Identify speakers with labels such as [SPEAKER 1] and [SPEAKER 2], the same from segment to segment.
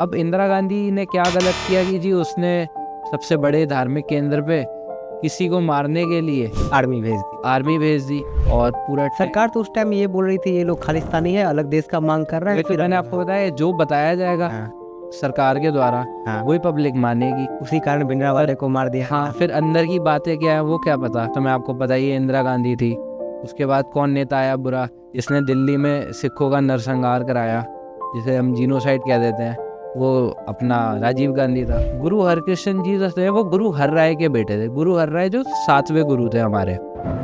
[SPEAKER 1] अब इंदिरा गांधी ने क्या गलत किया कि जी उसने सबसे बड़े धार्मिक केंद्र पे किसी को मारने के लिए आर्मी भेज दी और पूरा
[SPEAKER 2] सरकार तो उस टाइम ये बोल रही थी ये लोग खालिस्तानी है, अलग देश का मांग कर रहा है।
[SPEAKER 1] फिर मैंने आपको बताया जो बताया जाएगा सरकार के द्वारा वही पब्लिक मानेगी,
[SPEAKER 2] उसी कारण भिंडरावाले को मार दिया।
[SPEAKER 1] हाँ, फिर अंदर की बातें क्या है वो क्या पता। तो मैं आपको पता ही है इंदिरा गांधी थी, उसके बाद कौन नेता आया बुरा जिसने दिल्ली में सिखों का नरसंहार कराया, जिसे हम जीनोसाइड कह देते हैं, वो अपना राजीव गांधी था। गुरु हरकृष्ण जी जो थे वो गुरु हर राय के बेटे थे। गुरु हर राय जो 7वें गुरु थे हमारे।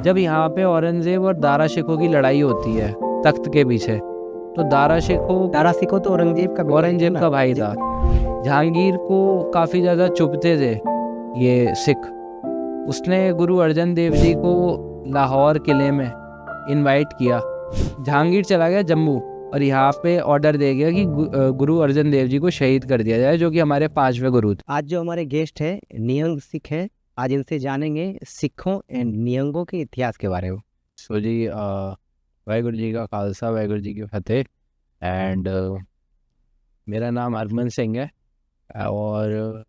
[SPEAKER 1] जब यहाँ पे औरंगजेब और दारा शिकोह की लड़ाई होती है तख्त के पीछे, तो दारा शिकोह
[SPEAKER 2] तो औरंगजेब
[SPEAKER 1] का भाई था। जहांगीर को काफ़ी ज़्यादा चुभते थे ये सिख। उसने गुरु अर्जन देव जी को लाहौर किले में इनवाइट किया। जहांगीर चला गया जम्मू और यहाँ पे ऑर्डर दे गया कि गुरु अर्जन देव जी को शहीद कर दिया जाए, जो कि हमारे 5वें गुरु थे।
[SPEAKER 2] आज जो हमारे गेस्ट है निहंग सिख है, आज इनसे जानेंगे सिखों एंड निहंगों के इतिहास के बारे में।
[SPEAKER 1] सो जी वाहिगुरु जी का खालसा, वाहिगुरु जी की फतेह। एंड मेरा नाम हरमन सिंह है और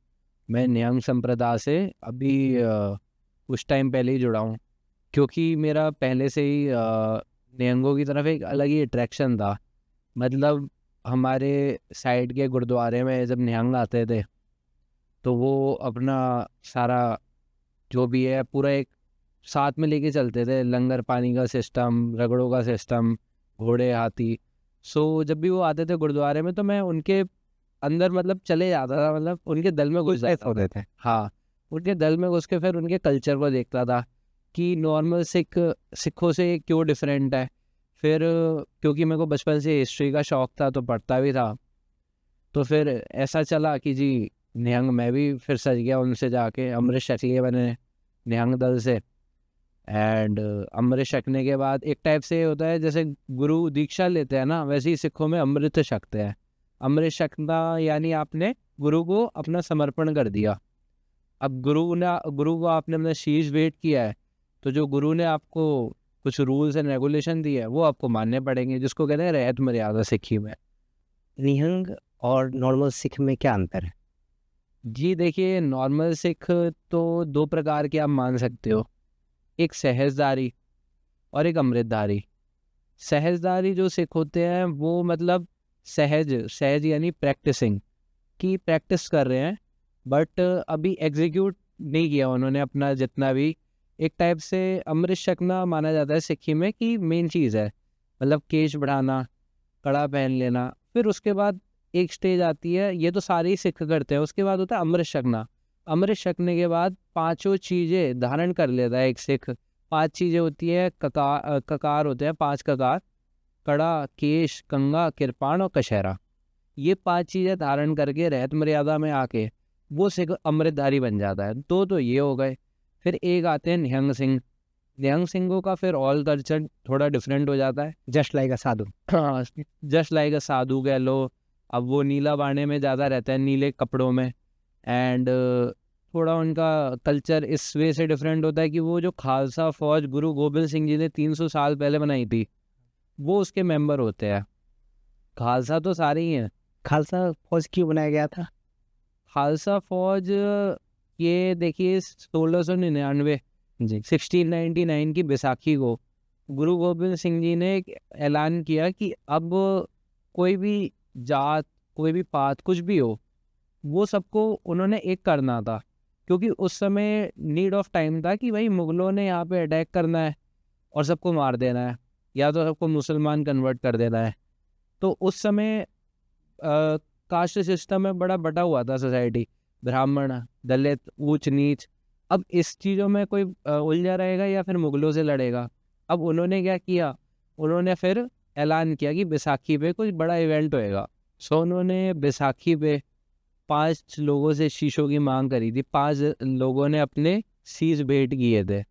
[SPEAKER 1] मैं निहंग संप्रदाय से अभी कुछ टाइम पहले ही जुड़ा हूँ, क्योंकि मेरा पहले से ही निहंगों की तरफ एक अलग ही अट्रैक्शन था। मतलब हमारे साइड के गुरुद्वारे में जब निहंग आते थे तो वो अपना सारा जो भी है पूरा एक साथ में लेके चलते थे, लंगर पानी का सिस्टम, रगड़ों का सिस्टम, घोड़े हाथी। सो जब भी वो आते थे गुरुद्वारे में तो मैं उनके अंदर मतलब चले जाता था, मतलब उनके दल में घुस जाता होते थे। हाँ, उनके दल में घुस के फिर उनके कल्चर को देखता था कि नॉर्मल सिखों से क्यों डिफरेंट है। फिर क्योंकि मेरे को बचपन से हिस्ट्री का शौक था तो पढ़ता भी था, तो फिर ऐसा चला कि जी निहंग मैं भी फिर सज गया उनसे जाके। अमृत छक लिए मैंने निहंग दल से। एंड अमृत छकने के बाद एक टाइप से होता है जैसे गुरु दीक्षा लेते हैं ना, वैसे ही सिखों में अमृत छकते हैं। अमृत छकना यानी आपने गुरु को अपना समर्पण कर दिया। अब गुरु को आपने अपना शीश भेंट किया है, तो जो गुरु ने आपको कुछ रूल्स एंड रेगुलेशन दिए है वो आपको मानने पड़ेंगे, जिसको कहते हैं रहत मर्यादा सिक्खी में।
[SPEAKER 2] निहंग और नॉर्मल सिख में क्या अंतर है?
[SPEAKER 1] जी देखिए, नॉर्मल सिख तो 2 प्रकार के आप मान सकते हो, एक सहजधारी और एक अमृतधारी। सहजधारी जो सिख होते हैं वो मतलब सहज यानी प्रैक्टिसिंग की प्रैक्टिस कर रहे हैं, बट अभी एग्जीक्यूट नहीं किया उन्होंने अपना जितना भी। एक टाइप से अमृत छकना माना जाता है सिक्खी में कि मेन चीज़ है, मतलब केश बढ़ाना, कड़ा पहन लेना। फिर उसके बाद एक स्टेज आती है, ये तो सारे ही सिख करते हैं, उसके बाद होता है अमृत छकना। अमृत छकने के बाद 5 चीज़ें धारण कर लेता है एक सिख। 5 चीज़ें होती है, ककार होते हैं 5 ककार, कड़ा, केश, कंगा, किरपाण और कशहरा। ये 5 चीज़ें धारण करके रहत मर्यादा में आके वो सिख अमृतधारी बन जाता है। तो ये हो गए। फिर एक आते हैं निहंग सिंह। निहंग सिंहों का फिर ऑल कल्चर थोड़ा डिफरेंट हो जाता है।
[SPEAKER 2] जस्ट लाइक अ साधु।
[SPEAKER 1] हाँ, जस्ट लाइक अ साधु कह लो। अब वो नीला बाणे में ज़्यादा रहता है, नीले कपड़ों में। एंड थोड़ा उनका कल्चर इस वे से डिफरेंट होता है कि वो जो खालसा फौज गुरु गोबिंद सिंह जी ने 300 साल पहले बनाई थी, वो उसके मेंबर होते हैं। खालसा तो सारे ही हैं।
[SPEAKER 2] खालसा फौज क्यों बनाया गया था?
[SPEAKER 1] खालसा फौज ये देखिए 1699
[SPEAKER 2] जी
[SPEAKER 1] 1699 की बैसाखी को गुरु गोबिंद सिंह जी ने एक ऐलान किया कि अब कोई भी जात, कोई भी पात, कुछ भी हो, वो सबको उन्होंने एक करना था। क्योंकि उस समय नीड ऑफ टाइम था कि भाई मुगलों ने यहाँ पे अटैक करना है और सबको मार देना है, या तो सबको मुसलमान कन्वर्ट कर देना है। तो उस समय कास्ट सिस्टम में बड़ा बटा हुआ था सोसाइटी, ब्राह्मण, दलित, ऊंच नीच। अब इस चीज़ों में कोई उलझा रहेगा या फिर मुगलों से लड़ेगा। अब उन्होंने क्या किया, उन्होंने फिर ऐलान किया कि बैसाखी पे कुछ बड़ा इवेंट होएगा। सो उन्होंने बैसाखी पे 5 लोगों से शीशों की मांग करी थी। 5 लोगों ने अपने शीश भेंट किए थे।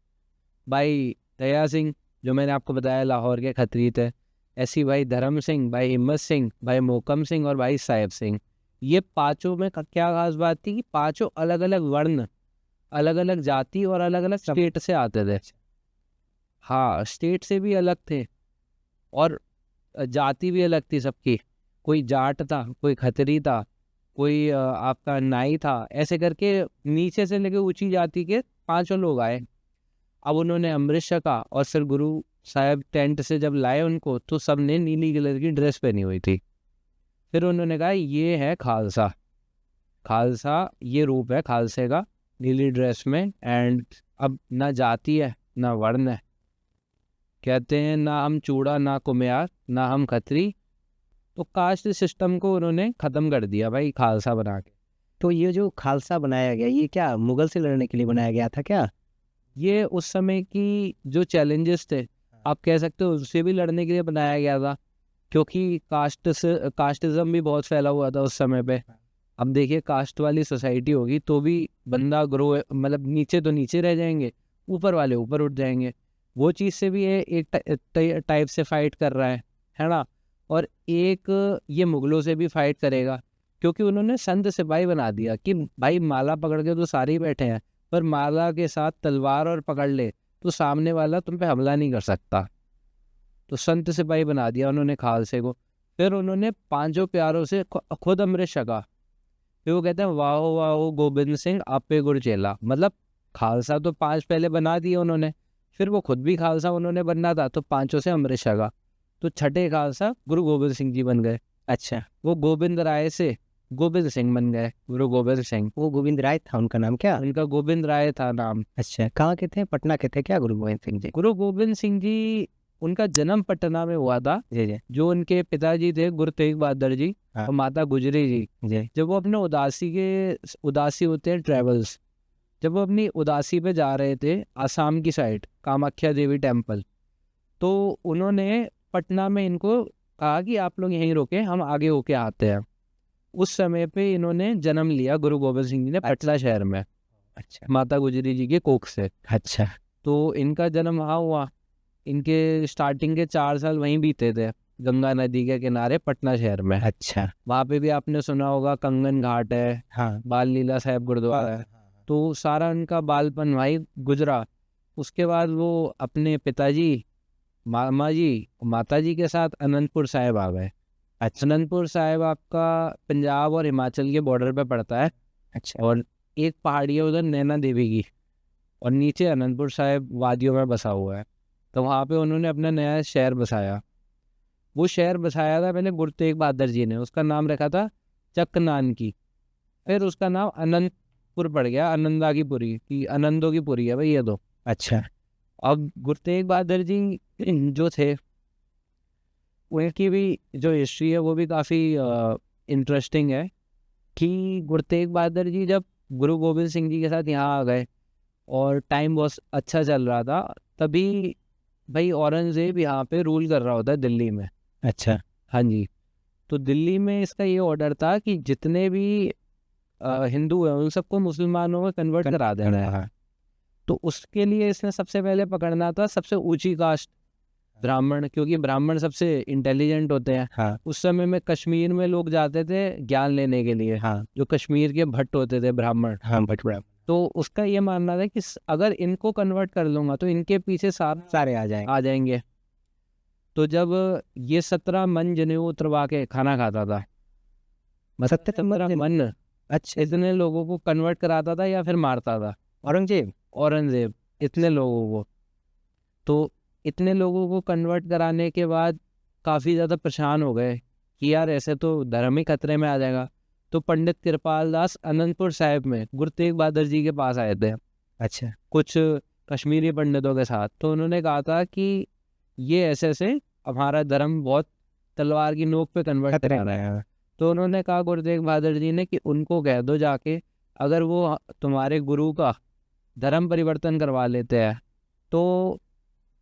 [SPEAKER 1] भाई दया सिंह, जो मैंने आपको बताया लाहौर के खत्री थे, ऐसी भाई धर्म सिंह, भाई हिम्मत सिंह, भाई मोहकम सिंह और भाई साहेब सिंह। ये 5 में क्या खास बात थी कि 5 अलग अलग वर्ण, अलग अलग जाति और अलग अलग स्टेट से आते थे। हाँ, स्टेट से भी अलग थे और जाति भी अलग थी सबकी। कोई जाट था, कोई खत्री था, कोई आपका नाई था, ऐसे करके नीचे से लेके ऊंची जाति के 5 लोग आए। अब उन्होंने अमृत छका और फिर गुरु साहब टेंट से जब लाए उनको तो सब ने नीली कलर की ड्रेस पहनी हुई थी। फिर उन्होंने कहा ये है खालसा, खालसा ये रूप है खालसे का, नीली ड्रेस में। एंड अब ना जाति है ना वर्ण है, कहते हैं ना हम चूड़ा ना कुम्हार ना हम खत्री। तो कास्ट सिस्टम को उन्होंने ख़त्म कर दिया भाई खालसा बना के।
[SPEAKER 2] तो ये जो खालसा बनाया गया, ये क्या मुगल से लड़ने के लिए बनाया गया था क्या?
[SPEAKER 1] ये उस समय की जो चैलेंजेस थे, आप कह सकते हो उससे भी लड़ने के लिए बनाया गया था, क्योंकि कास्टिज्म भी बहुत फैला हुआ था उस समय पे। अब देखिए कास्ट वाली सोसाइटी होगी तो भी बंदा ग्रो, मतलब नीचे तो नीचे रह जाएंगे, ऊपर वाले ऊपर उठ जाएंगे। वो चीज़ से भी ये एक टाइप से फाइट कर रहा है ना। और एक ये मुगलों से भी फाइट करेगा, क्योंकि उन्होंने संत सिपाही बना दिया कि भाई माला पकड़ के तो सारे ही बैठे हैं, पर माला के साथ तलवार और पकड़ ले तो सामने वाला तुम पे हमला नहीं कर सकता। तो संत सिपाही बना दिया उन्होंने खालसे को। फिर उन्होंने 5 प्यारों से खुद अमृत छका। फिर वो कहते हैं वाहो वाहो गोविंद सिंह आपे गुर चेला, मतलब खालसा तो 5 पहले बना दिए उन्होंने, फिर वो खुद भी खालसा उन्होंने बनना था तो 5 से अमृत छका। तो छठे खालसा गुरु गोविंद सिंह जी बन गए।
[SPEAKER 2] अच्छा,
[SPEAKER 1] वो गोविंद राय से गोविंद सिंह बन गए, गुरु गोविंद सिंह।
[SPEAKER 2] वो गोविंद राय था उनका नाम क्या?
[SPEAKER 1] उनका गोविंद राय था नाम।
[SPEAKER 2] अच्छा, कहाँ के थे? पटना के थे क्या गुरु गोविंद सिंह जी?
[SPEAKER 1] गुरु गोविंद सिंह जी, उनका जन्म पटना में हुआ था।
[SPEAKER 2] जी जी
[SPEAKER 1] जो उनके पिताजी थे गुरु तेग बहादुर जी
[SPEAKER 2] हाँ।
[SPEAKER 1] और माता गुजरी जी,
[SPEAKER 2] जी
[SPEAKER 1] जब वो अपने उदासी होते हैं ट्रेवल्स, जब वो अपनी उदासी पे जा रहे थे आसाम की साइड कामाख्या देवी टेम्पल, तो उन्होंने पटना में इनको कहा कि आप लोग यहीं रोके, हम आगे होके आते हैं। उस समय पे इन्होंने जन्म लिया गुरु गोविंद सिंह जी ने पटना शहर में,
[SPEAKER 2] अच्छा
[SPEAKER 1] माता गुजरी जी के कोख से।
[SPEAKER 2] अच्छा
[SPEAKER 1] तो इनका जन्म वहाँ हुआ। इनके स्टार्टिंग के 4 साल वहीं बीते थे, गंगा नदी के किनारे पटना शहर में।
[SPEAKER 2] अच्छा
[SPEAKER 1] वहाँ पे भी आपने सुना होगा कंगन घाट है,
[SPEAKER 2] हाँ
[SPEAKER 1] बाल लीला साहब गुरुद्वारा है। तो सारा उनका बालपन वहीं गुजरा। उसके बाद वो अपने पिताजी, मामा जी, माता जी के साथ अनंतपुर साहिब आ गए।
[SPEAKER 2] अच्छा
[SPEAKER 1] अनंतपुर साहिब आपका पंजाब और हिमाचल के बॉर्डर पे पड़ता है।
[SPEAKER 2] अच्छा
[SPEAKER 1] और एक पहाड़ी है उधर नैना देवी की, और नीचे अनंतपुर साहिब वादियों में बसा हुआ है। तो वहाँ पे उन्होंने अपना नया शहर बसाया। वो शहर बसाया था पहले गुरु तेग बहादुर जी ने, उसका नाम रखा था चकनानकी। फिर उसका नाम अनंतपुर पड़ गया, आनंदा की पुरी की, आनंदों की पुरी है भाई ये तो।
[SPEAKER 2] अच्छा
[SPEAKER 1] अब गुरु तेग बहादुर जी जो थे, उनकी भी जो हिस्ट्री है वो भी काफ़ी इंटरेस्टिंग है। कि गुरु तेग बहादुर जी जब गुरु गोविंद सिंह जी के साथ यहाँ आ गए और टाइम बहुत अच्छा चल रहा था, तभी भाई औरंगजेब यहाँ पे रूल कर रहा होता है दिल्ली में।
[SPEAKER 2] अच्छा
[SPEAKER 1] हाँ जी। तो दिल्ली में इसका ये ऑर्डर था कि जितने भी हिंदू हैं उन सबको मुसलमानों में कन्वर्ट करा देना है।
[SPEAKER 2] हाँ
[SPEAKER 1] तो उसके लिए इसने सबसे पहले पकड़ना था सबसे ऊंची कास्ट ब्राह्मण, क्योंकि ब्राह्मण सबसे इंटेलिजेंट होते हैं।
[SPEAKER 2] हाँ
[SPEAKER 1] उस समय में कश्मीर में लोग जाते थे ज्ञान लेने के लिए,
[SPEAKER 2] हाँ
[SPEAKER 1] जो कश्मीर के भट्ट होते थे ब्राह्मण।
[SPEAKER 2] हाँ बटुआ
[SPEAKER 1] तो उसका ये मानना था कि अगर इनको कन्वर्ट कर लूँगा तो इनके पीछे
[SPEAKER 2] सारे आ
[SPEAKER 1] जाएंगे। तो जब ये 17 मन जनेऊ उतरवा के खाना खाता था, 17 मन,
[SPEAKER 2] अच्छा
[SPEAKER 1] इतने लोगों को कन्वर्ट कराता था या फिर मारता था औरंगजेब इतने लोगों को। तो इतने लोगों को कन्वर्ट कराने के बाद काफ़ी ज़्यादा परेशान हो गए कि यार ऐसे तो धर्म ही खतरे में आ जाएगा। तो पंडित कृपाल दास अनंतपुर साहिब में गुरु तेग बहादुर जी के पास आए थे,
[SPEAKER 2] अच्छा
[SPEAKER 1] कुछ कश्मीरी पंडितों के साथ। तो उन्होंने कहा था कि ये ऐसे हमारा धर्म बहुत तलवार की नोक पे कन्वर्ट करा रहा है। तो उन्होंने कहा गुरु तेग बहादुर जी ने कि उनको कह दो जाके, अगर वो तुम्हारे गुरु का धर्म परिवर्तन करवा लेते हैं तो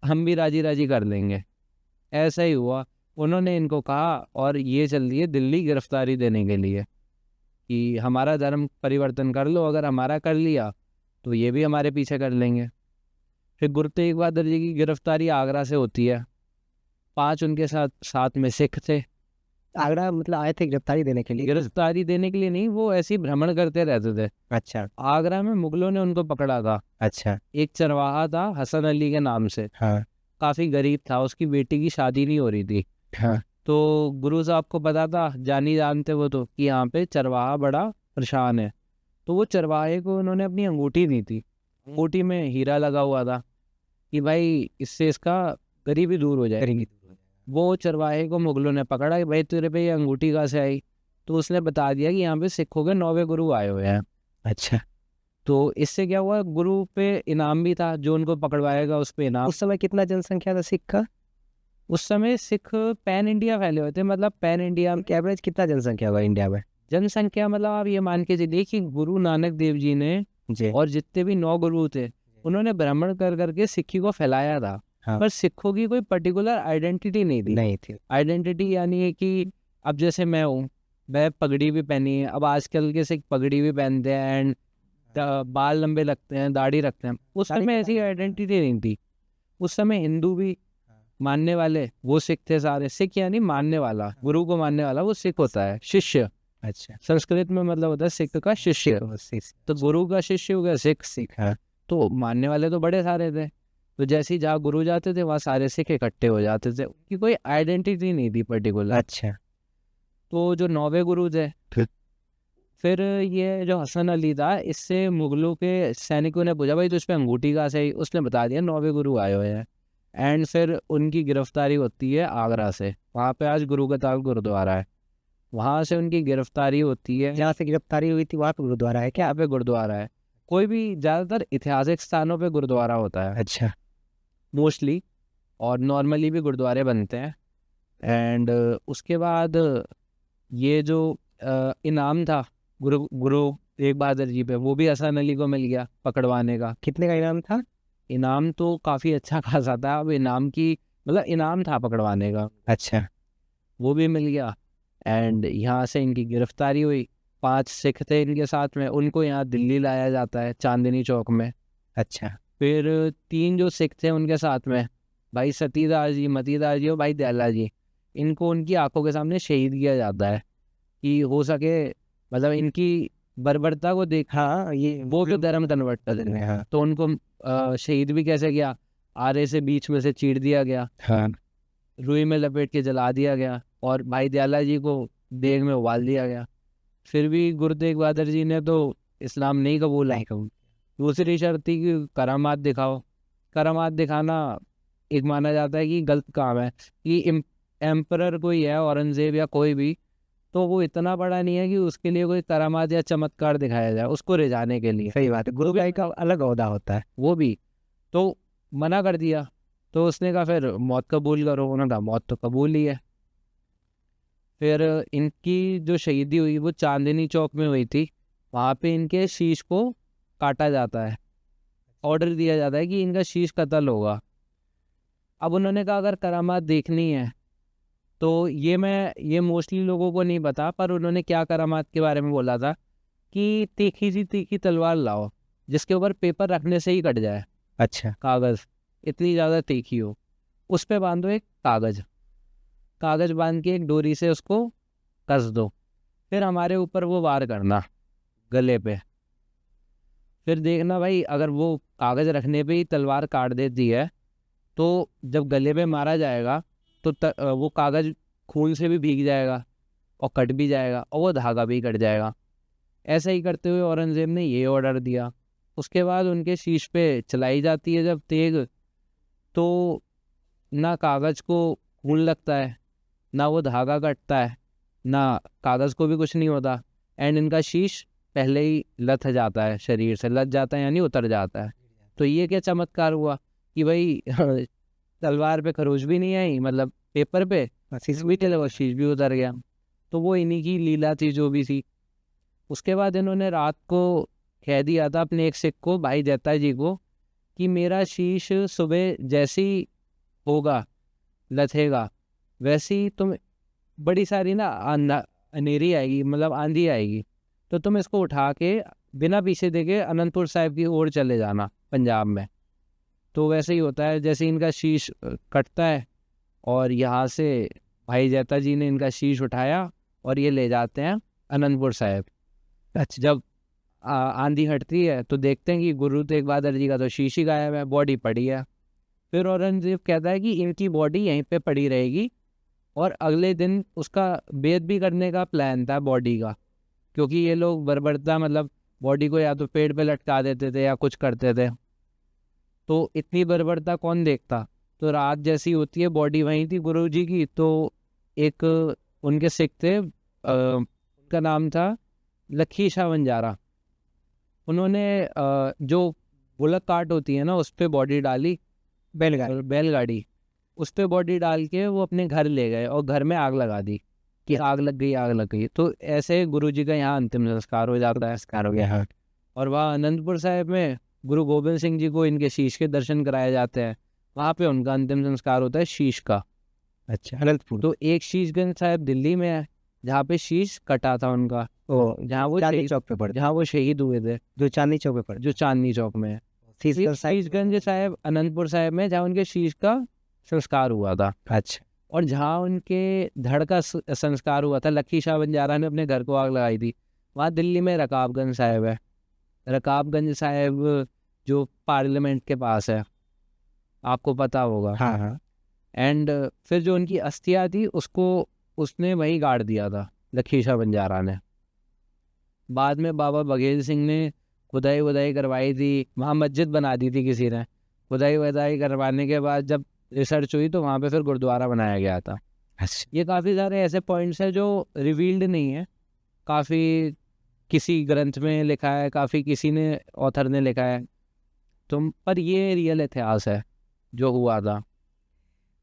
[SPEAKER 1] हम भी राजी राजी कर लेंगे। ऐसा ही हुआ, उन्होंने इनको कहा और ये चल दिए दिल्ली गिरफ्तारी देने के लिए कि हमारा धर्म परिवर्तन कर लो, अगर हमारा कर लिया तो ये भी हमारे पीछे कर लेंगे। फिर गुरु तेग बहादुर जी की गिरफ्तारी आगरा से होती है। 5 उनके साथ में सिख थे।
[SPEAKER 2] आगरा मतलब आए थे गिरफ्तारी देने के लिए?
[SPEAKER 1] गिरफ्तारी देने के लिए नहीं, वो ऐसे ही भ्रमण करते रहते थे।
[SPEAKER 2] अच्छा
[SPEAKER 1] आगरा में मुगलों ने उनको पकड़ा था।
[SPEAKER 2] अच्छा
[SPEAKER 1] एक चरवाहा था हसन अली के नाम से,
[SPEAKER 2] हाँ
[SPEAKER 1] काफ़ी गरीब था, उसकी बेटी की शादी नहीं हो रही थी।
[SPEAKER 2] हाँ
[SPEAKER 1] तो गुरु साहब को पता था, जानी जानते वो तो, कि यहाँ पे चरवाहा बड़ा परेशान है। तो वो चरवाहे को उन्होंने अपनी अंगूठी दी थी, अंगूठी में हीरा लगा हुआ था कि भाई इससे इसका गरीबी दूर हो जाए।
[SPEAKER 2] करेंगे।
[SPEAKER 1] वो चरवाहे को मुगलों ने पकड़ा कि भाई तेरे पे ये अंगूठी कहाँ से आई। तो उसने बता दिया कि यहाँ पे सिखों के 9वें गुरु आए हुए हैं।
[SPEAKER 2] अच्छा,
[SPEAKER 1] तो इससे क्या हुआ, गुरु पे इनाम भी था, जो उनको पकड़वाएगा उस पे इनाम।
[SPEAKER 2] उस समय कितना जनसंख्या था सिख का?
[SPEAKER 1] उस समय सिख पैन इंडिया फैले हुए थे, मतलब पैन इंडिया
[SPEAKER 2] के एवरेज कितना जनसंख्या हुआ इंडिया में?
[SPEAKER 1] जनसंख्या, मतलब आप ये मान के चलिए कि गुरु नानक देव जी ने
[SPEAKER 2] जी।
[SPEAKER 1] और जितने भी 9 गुरु थे उन्होंने भ्रमण कर करके सिक्खी को फैलाया था।
[SPEAKER 2] हाँ।
[SPEAKER 1] पर सिखों की कोई पर्टिकुलर आइडेंटिटी नहीं थी।
[SPEAKER 2] नहीं थी।
[SPEAKER 1] आइडेंटिटी यानी है कि अब जैसे मैं हूँ, मैं पगड़ी भी पहनी है, अब आजकल के सिख पगड़ी भी पहनते हैं एंड बाल लंबे लगते हैं, दाढ़ी रखते हैं। उस समय ऐसी आइडेंटिटी नहीं थी। उस समय हिंदू भी मानने वाले वो सिख थे सारे। सिख यानी मानने वाला, गुरु को मानने वाला वो सिख होता है। शिष्य
[SPEAKER 2] अच्छा,
[SPEAKER 1] संस्कृत में मतलब होता है सिख का शिष्य। तो गुरु का शिष्य हो गया सिख।
[SPEAKER 2] सिख। हाँ।
[SPEAKER 1] तो मानने वाले तो बड़े सारे थे। तो जैसे ही जहाँ गुरु जाते थे वहाँ सारे सिख इकट्ठे हो जाते थे, उनकी कोई आइडेंटिटी नहीं थी पर्टिकुलर।
[SPEAKER 2] अच्छा।
[SPEAKER 1] तो जो 9वें गुरु थे, फिर ये जो हसन अली था, इससे मुगलों के सैनिकों ने पूछा भाई तो इस पे अंगूठी कहाँ से आई। उसने बता दिया 9वें गुरु आए हुए हैं। एंड फिर उनकी गिरफ्तारी होती है आगरा से। वहाँ पे आज गुरु का ताल गुरुद्वारा है, वहाँ से उनकी गिरफ्तारी होती है।
[SPEAKER 2] जहाँ से गिरफ्तारी हुई थी वहाँ पे गुरुद्वारा है क्या?
[SPEAKER 1] यहाँ पे गुरुद्वारा है। कोई भी ज़्यादातर ऐतिहासिक स्थानों पे गुरुद्वारा होता है
[SPEAKER 2] अच्छा।
[SPEAKER 1] मोस्टली, और नॉर्मली भी गुरुद्वारे बनते हैं। एंड उसके बाद ये जो इनाम था गुरु गुरु तेग बहादुर जी पे, वो भी हसन अली को मिल गया पकड़वाने का।
[SPEAKER 2] कितने का इनाम था?
[SPEAKER 1] इनाम तो काफ़ी अच्छा खासा था। अब इनाम की मतलब इनाम था पकड़वाने का,
[SPEAKER 2] अच्छा।
[SPEAKER 1] वो भी मिल गया। एंड यहाँ से इनकी गिरफ्तारी हुई। 5 सिख थे इनके साथ में, उनको यहाँ दिल्ली लाया जाता है चांदनी चौक में।
[SPEAKER 2] अच्छा।
[SPEAKER 1] फिर 3 जो सिख थे उनके साथ में, भाई सतीदास जी, मतीदास जी और भाई दयाला जी, इनको उनकी आंखों के सामने शहीद किया जाता है कि हो सके मतलब इनकी बर्बरता को देख।
[SPEAKER 2] हाँ, ये
[SPEAKER 1] वो भी धर्म कन्वर्टर थे।
[SPEAKER 2] हाँ।
[SPEAKER 1] तो उनको शहीद भी कैसे किया, आरे से बीच में से चीर दिया गया,
[SPEAKER 2] हाँ।
[SPEAKER 1] रुई में लपेट के जला दिया गया, और भाई दयाला जी को देग में उबाल दिया गया। फिर भी गुरु तेग बहादुर जी ने तो इस्लाम नहीं कबूला। दूसरी शर्त थी कि करामात दिखाओ। करामात दिखाना एक माना जाता है कि गलत काम है, कि एम्परर कोई है, औरंगजेब या कोई भी, तो वो इतना बड़ा नहीं है कि उसके लिए कोई करामात या चमत्कार दिखाया जाए उसको रिझाने के लिए।
[SPEAKER 2] सही बात है, गुरु भाई का अलग ओहदा होता है।
[SPEAKER 1] वो भी तो मना कर दिया। तो उसने कहा फिर मौत कबूल करो। उन्होंने कहा मौत तो कबूल ही है। फिर इनकी जो शहीदी हुई वो चांदनी चौक में हुई थी। वहाँ पे इनके शीश को काटा जाता है, ऑर्डर दिया जाता है कि इनका शीश कत्ल होगा। अब उन्होंने कहा अगर करामात देखनी है तो ये मोस्टली लोगों को नहीं पता, पर उन्होंने क्या करामात के बारे में बोला था कि तीखी सी तीखी तलवार लाओ जिसके ऊपर पेपर रखने से ही कट जाए,
[SPEAKER 2] अच्छा।
[SPEAKER 1] कागज़ इतनी ज़्यादा तीखी हो, उस पे बांधो एक कागज़ बांध के एक डोरी से उसको कस दो, फिर हमारे ऊपर वो वार करना गले पे। फिर देखना भाई अगर वो कागज़ रखने पे ही तलवार काट देती है तो जब गले पे मारा जाएगा तो वो कागज़ खून से भी भीग जाएगा और कट भी जाएगा और वो धागा भी कट जाएगा। ऐसा ही करते हुए औरंगज़ेब ने ये ऑर्डर दिया। उसके बाद उनके शीश पे चलाई जाती है जब तेग, तो ना कागज़ को खून लगता है, ना वो धागा कटता है, ना कागज़ को भी कुछ नहीं होता। एंड इनका शीश पहले ही लथ जाता है, शरीर से लथ जाता है यानी उतर जाता है। तो ये क्या चमत्कार हुआ कि भाई तलवार पे खरोच भी नहीं आई, मतलब पेपर पे शीश भी चले, शीश भी उतर गया। तो वो इन्हीं की लीला थी जो भी थी। उसके बाद इन्होंने रात को कह दिया था अपने एक सिख को, भाई देता जी को, कि मेरा शीश सुबह जैसी होगा लथेगा वैसी तुम बड़ी सारी ना अनेरी आएगी, मतलब आंधी आएगी, तो तुम इसको उठा के बिना पीछे देखे अनंतपुर साहिब की ओर चले जाना पंजाब में। तो वैसे ही होता है, जैसे इनका शीश कटता है और यहाँ से भाई जैता जी ने इनका शीश उठाया और ये ले जाते हैं अनंतपुर साहिब। अच्छा, जब आंधी हटती है तो देखते हैं कि गुरु तेग बहादुर जी का तो शीश ही गायब है, बॉडी पड़ी है। फिर औरंगजेब कहता है कि इनकी बॉडी यहीं पे पड़ी रहेगी और अगले दिन उसका बेद भी करने का प्लान था बॉडी का, क्योंकि ये लोग बर्बरता मतलब बॉडी को या तो पेड़ पे लटका देते थे या कुछ करते थे, तो इतनी बर्बरता कौन देखता। तो रात जैसी होती है, बॉडी वहीं थी गुरुजी की, तो एक उनके सिख थे, उनका नाम था लखी शाह बंजारा। उन्होंने जो बुलक कार्ट होती है ना, उस पर बॉडी डाली, बैलगाड़ी, उस पर बॉडी डाल के वो अपने घर ले गए और घर में आग लगा दी कि आग लग गई, आग लग गई। तो ऐसे गुरुजी का यहाँ अंतिम संस्कार हो जाता है।
[SPEAKER 2] संस्कार हो गया। हाँ।
[SPEAKER 1] और वहाँ अनंतपुर साहिब में गुरु गोबिंद सिंह जी को इनके शीश के दर्शन कराए जाते हैं, वहाँ पे उनका अंतिम संस्कार होता है शीश का।
[SPEAKER 2] अच्छा, अनंतपुर।
[SPEAKER 1] तो एक शीशगंज साहिब दिल्ली में है जहाँ पे शीश कटा था उनका,
[SPEAKER 2] ओ,
[SPEAKER 1] जहाँ वो
[SPEAKER 2] चांदनी चौक पे पड़ता,
[SPEAKER 1] जहाँ वो शहीद हुए थे,
[SPEAKER 2] जो चांदनी चौक पे पड़ता,
[SPEAKER 1] जो चांदनी चौक में है।
[SPEAKER 2] शीशगंज साहिब।
[SPEAKER 1] शीशगंज साहिब अनंतपुर साहिब में, जहाँ उनके शीश का संस्कार हुआ था।
[SPEAKER 2] अच्छा।
[SPEAKER 1] और जहाँ उनके धड़ का संस्कार हुआ था, लखी शाह बंजारा ने अपने घर को आग लगाई थी, वहाँ दिल्ली में रकाबगंज साहिब है। रकाबगंज साहिब जो पार्लियामेंट के पास है, आपको पता होगा।
[SPEAKER 2] हाँ हाँ।
[SPEAKER 1] एंड फिर जो उनकी अस्थियाँ थी उसको उसने वहीं गाड़ दिया था, लखी शाह बंजारा ने। बाद में बाबा बघेल सिंह ने खुदाई वुदाई करवाई थी, वहाँ मस्जिद बना दी थी किसी ने। खुदाई वुदाई करवाने के बाद जब रिसर्च हुई तो वहाँ पे फिर गुरुद्वारा बनाया गया था।
[SPEAKER 2] अच्छा।
[SPEAKER 1] ये काफ़ी सारे ऐसे पॉइंट्स हैं जो रिवील्ड नहीं है, काफ़ी किसी ग्रंथ में लिखा है, काफ़ी किसी ने ऑथर ने लिखा है, तो पर ये रियल इतिहास है जो हुआ था।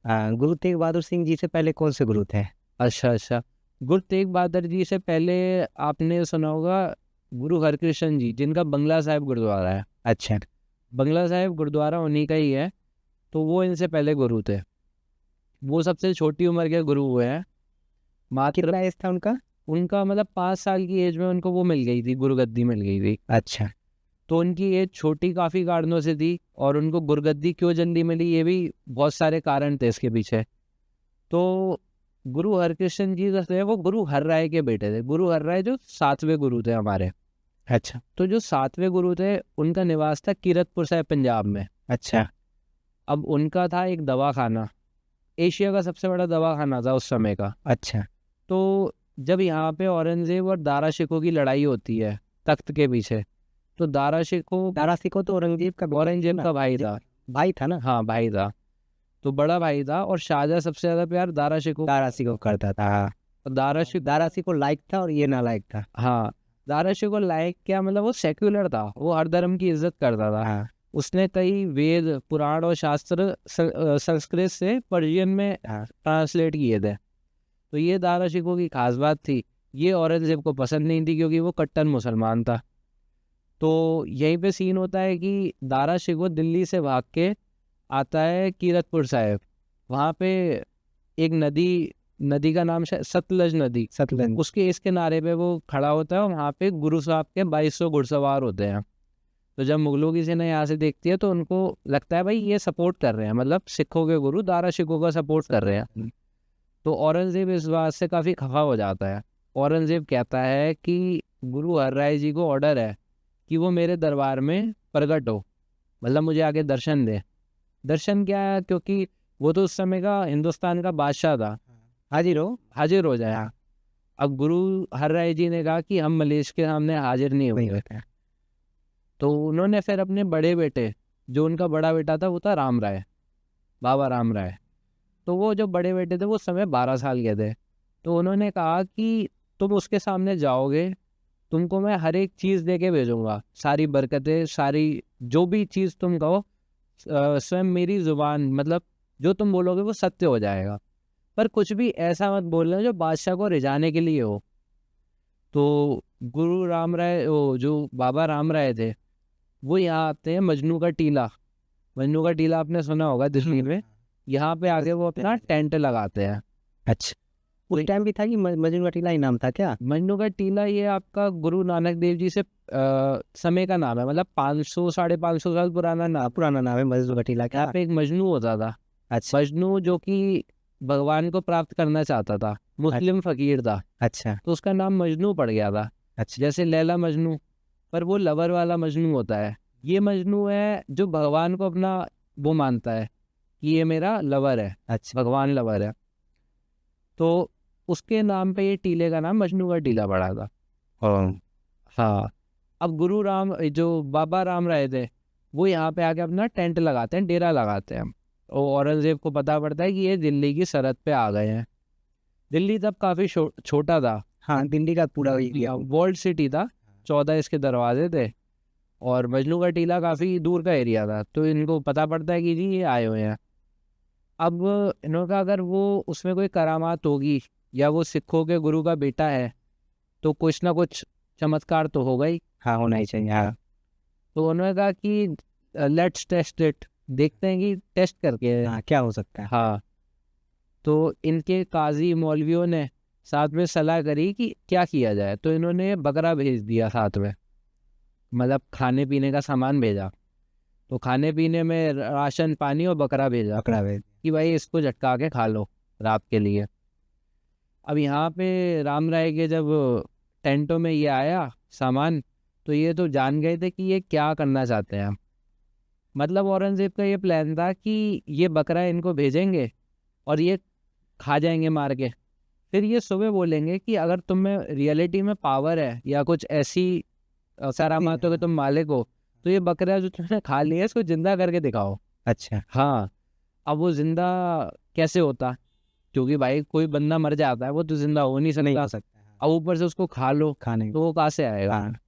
[SPEAKER 2] गुरु तेग बहादुर सिंह जी से पहले कौन से गुरु थे?
[SPEAKER 1] अच्छा, गुरु तेग बहादुर जी से पहले आपने सुना होगा गुरु हरकृष्ण जी, जिनका बंगला साहिब गुरुद्वारा है।
[SPEAKER 2] अच्छा।
[SPEAKER 1] बंगला साहिब गुरुद्वारा उन्हीं का ही है, तो वो इनसे पहले गुरु थे। वो सबसे छोटी उम्र के गुरु हुए हैं। मात्र
[SPEAKER 2] कितना एज था उनका?
[SPEAKER 1] उनका मतलब 5 साल की एज में उनको वो मिल गई थी, गुरुगद्दी मिल गई थी।
[SPEAKER 2] अच्छा।
[SPEAKER 1] तो उनकी एज छोटी काफ़ी कारणों से थी, और उनको गुरुगद्दी क्यों जल्दी मिली ये भी बहुत सारे कारण थे इसके पीछे। तो गुरु हरकृष्ण जी जो थे वो गुरु हर राय के बेटे थे। गुरु हर राय जो 7वें गुरु थे हमारे।
[SPEAKER 2] अच्छा।
[SPEAKER 1] तो जो 7वें गुरु थे उनका निवास था कीरतपुर साहिब पंजाब में।
[SPEAKER 2] अच्छा।
[SPEAKER 1] अब उनका था एक दवाखाना, एशिया का सबसे बड़ा दवाखाना था उस समय का।
[SPEAKER 2] अच्छा।
[SPEAKER 1] तो जब यहाँ पे औरंगजेब और दारा शिकोह की लड़ाई होती है तख्त के पीछे, तो दारा शिकोह
[SPEAKER 2] तो औरंगजेब
[SPEAKER 1] का भाई था।
[SPEAKER 2] भाई था ना?
[SPEAKER 1] हाँ भाई था, तो बड़ा भाई था। और शाहजहाँ सबसे ज्यादा प्यार दारा शिकोह
[SPEAKER 2] करता था।
[SPEAKER 1] और दारा
[SPEAKER 2] शिकोह लायक था और ये नालायक था।
[SPEAKER 1] हाँ, दारा शिकोह लायक क्या मतलब, वो सेक्युलर था, वो हर धर्म की इज्जत करता था।
[SPEAKER 2] हाँ।
[SPEAKER 1] उसने कई वेद पुराण और शास्त्र संस्कृत से पर्शियन में ट्रांसलेट किए थे। तो ये दारा शिकोह की खास बात थी। ये औरंगजेब को पसंद नहीं थी क्योंकि वो कट्टर मुसलमान था। तो यहीं पे सीन होता है कि दारा शिकोह दिल्ली से भाग के आता है कीरतपुर साहिब। वहाँ पे एक नदी का नाम सतलज नदी, उसके इस किनारे पे वो खड़ा होता है, और वहाँ पे गुरु साहब के 2200 घुड़सवार होते हैं। तो जब मुगलों की सेना यहाँ से देखती है तो उनको लगता है भाई ये सपोर्ट कर रहे हैं, मतलब सिखों के गुरु दारा शिकोह का सपोर्ट कर रहे हैं। तो औरंगजेब इस बात से काफ़ी खफा हो जाता है। औरंगजेब कहता है कि गुरु हर राय जी को ऑर्डर है कि वो मेरे दरबार में प्रकट हो, मतलब मुझे आके दर्शन दे। दर्शन क्या है, क्योंकि वो तो उस समय का हिंदुस्तान का बादशाह था, हाजिर हो जाए। अब गुरु हर राय जी ने कहा कि हम मलेश के सामने हाजिर नहीं हुए। तो उन्होंने फिर अपने बड़े बेटे, जो उनका बड़ा बेटा था वो था राम राय, बाबा राम राय। तो वो जो बड़े बेटे थे वो समय 12 साल के थे। तो उन्होंने कहा कि तुम उसके सामने जाओगे, तुमको मैं हर एक चीज़ दे के भेजूँगा, सारी बरकतें, सारी जो भी चीज़ तुम कहो, स्वयं मेरी ज़ुबान, मतलब जो तुम बोलोगे वो सत्य हो जाएगा, पर कुछ भी ऐसा मत बोलना जो बादशाह को रिझाने के लिए हो। तो गुरु राम राय, जो बाबा राम राय थे, वो यहाँ आते हैं मजनू का टीला आपने सुना होगा दिल्ली में। यहाँ पे आके वो अपना टेंट लगाते हैं।
[SPEAKER 2] अच्छा, उस टाइम भी था कि मजनू का टीला ही नाम था क्या?
[SPEAKER 1] मजनू का टीला ये आपका गुरु नानक देव जी से समय का नाम है, मतलब 500-550 साल पुराना नाम
[SPEAKER 2] है मजनू का टीला।
[SPEAKER 1] यहाँ पे एक मजनू होता था।
[SPEAKER 2] अच्छा।
[SPEAKER 1] मजनू जो कि भगवान को प्राप्त करना चाहता था, मुस्लिम फकीर था।
[SPEAKER 2] अच्छा।
[SPEAKER 1] तो उसका नाम मजनू पड़ गया था।
[SPEAKER 2] अच्छा।
[SPEAKER 1] जैसे लैला मजनू, पर वो लवर वाला मजनू होता है। ये मजनू है जो भगवान को अपना वो मानता है कि ये मेरा लवर है।
[SPEAKER 2] अच्छा।
[SPEAKER 1] भगवान लवर है। तो उसके नाम पे ये टीले का नाम मजनू का टीला पड़ा था। हाँ, अब गुरु राम जो बाबा राम राय थे वो यहाँ पे आके अपना टेंट लगाते हैं, डेरा लगाते हैं। और औरंगजेब को पता पड़ता है कि ये दिल्ली की सरहद पे आ गए हैं। दिल्ली तब काफ़ी छोटा था,
[SPEAKER 2] हाँ, दिल्ली का पूरा एरिया।
[SPEAKER 1] वर्ल्ड सिटी था, 14 इसके दरवाजे थे, और मजनू का टीला काफ़ी दूर का एरिया था। तो इनको पता पड़ता है कि जी ये आए हुए हैं। अब इन्होंने कहा अगर वो उसमें कोई करामात होगी या वो सिखों के गुरु का बेटा है तो कुछ ना कुछ चमत्कार तो होगा ही।
[SPEAKER 2] हाँ, होना ही चाहिए। हाँ,
[SPEAKER 1] तो उन्होंने कहा कि लेट्स टेस्ट इट, देखते हैं कि टेस्ट करके।
[SPEAKER 2] हाँ, क्या हो सकता है।
[SPEAKER 1] हाँ, तो इनके काजी मौलवियों ने साथ में सलाह करी कि क्या किया जाए। तो इन्होंने बकरा भेज दिया साथ में, मतलब खाने पीने का सामान भेजा। तो खाने पीने में राशन, पानी और बकरा भेजा
[SPEAKER 2] पकड़ा हुआ है।
[SPEAKER 1] कि भाई इसको झटका के खा लो रात के लिए। अब यहाँ पे राम राय के जब टेंटों में ये आया सामान, तो ये तो जान गए थे कि ये क्या करना चाहते हैं। मतलब औरंगजेब का ये प्लान था कि ये बकरा इनको भेजेंगे और ये खा जाएंगे मार के। फिर ये सुबह बोलेंगे कि अगर तुम में रियलिटी में पावर है या कुछ ऐसी करामात हो कि तुम मालिक हो, तो ये बकरा जो तुमने खा लिया इसको जिंदा करके दिखाओ।
[SPEAKER 2] अच्छा।
[SPEAKER 1] हाँ, अब वो जिंदा कैसे होता, क्योंकि भाई कोई बंदा मर जाता है वो तो जिंदा हो नहीं
[SPEAKER 2] नहीं
[SPEAKER 1] सकता।
[SPEAKER 2] हो सकता है।
[SPEAKER 1] अब ऊपर से उसको खा लो
[SPEAKER 2] खाने
[SPEAKER 1] तो वो कहाँ से आएगा।
[SPEAKER 2] हाँ,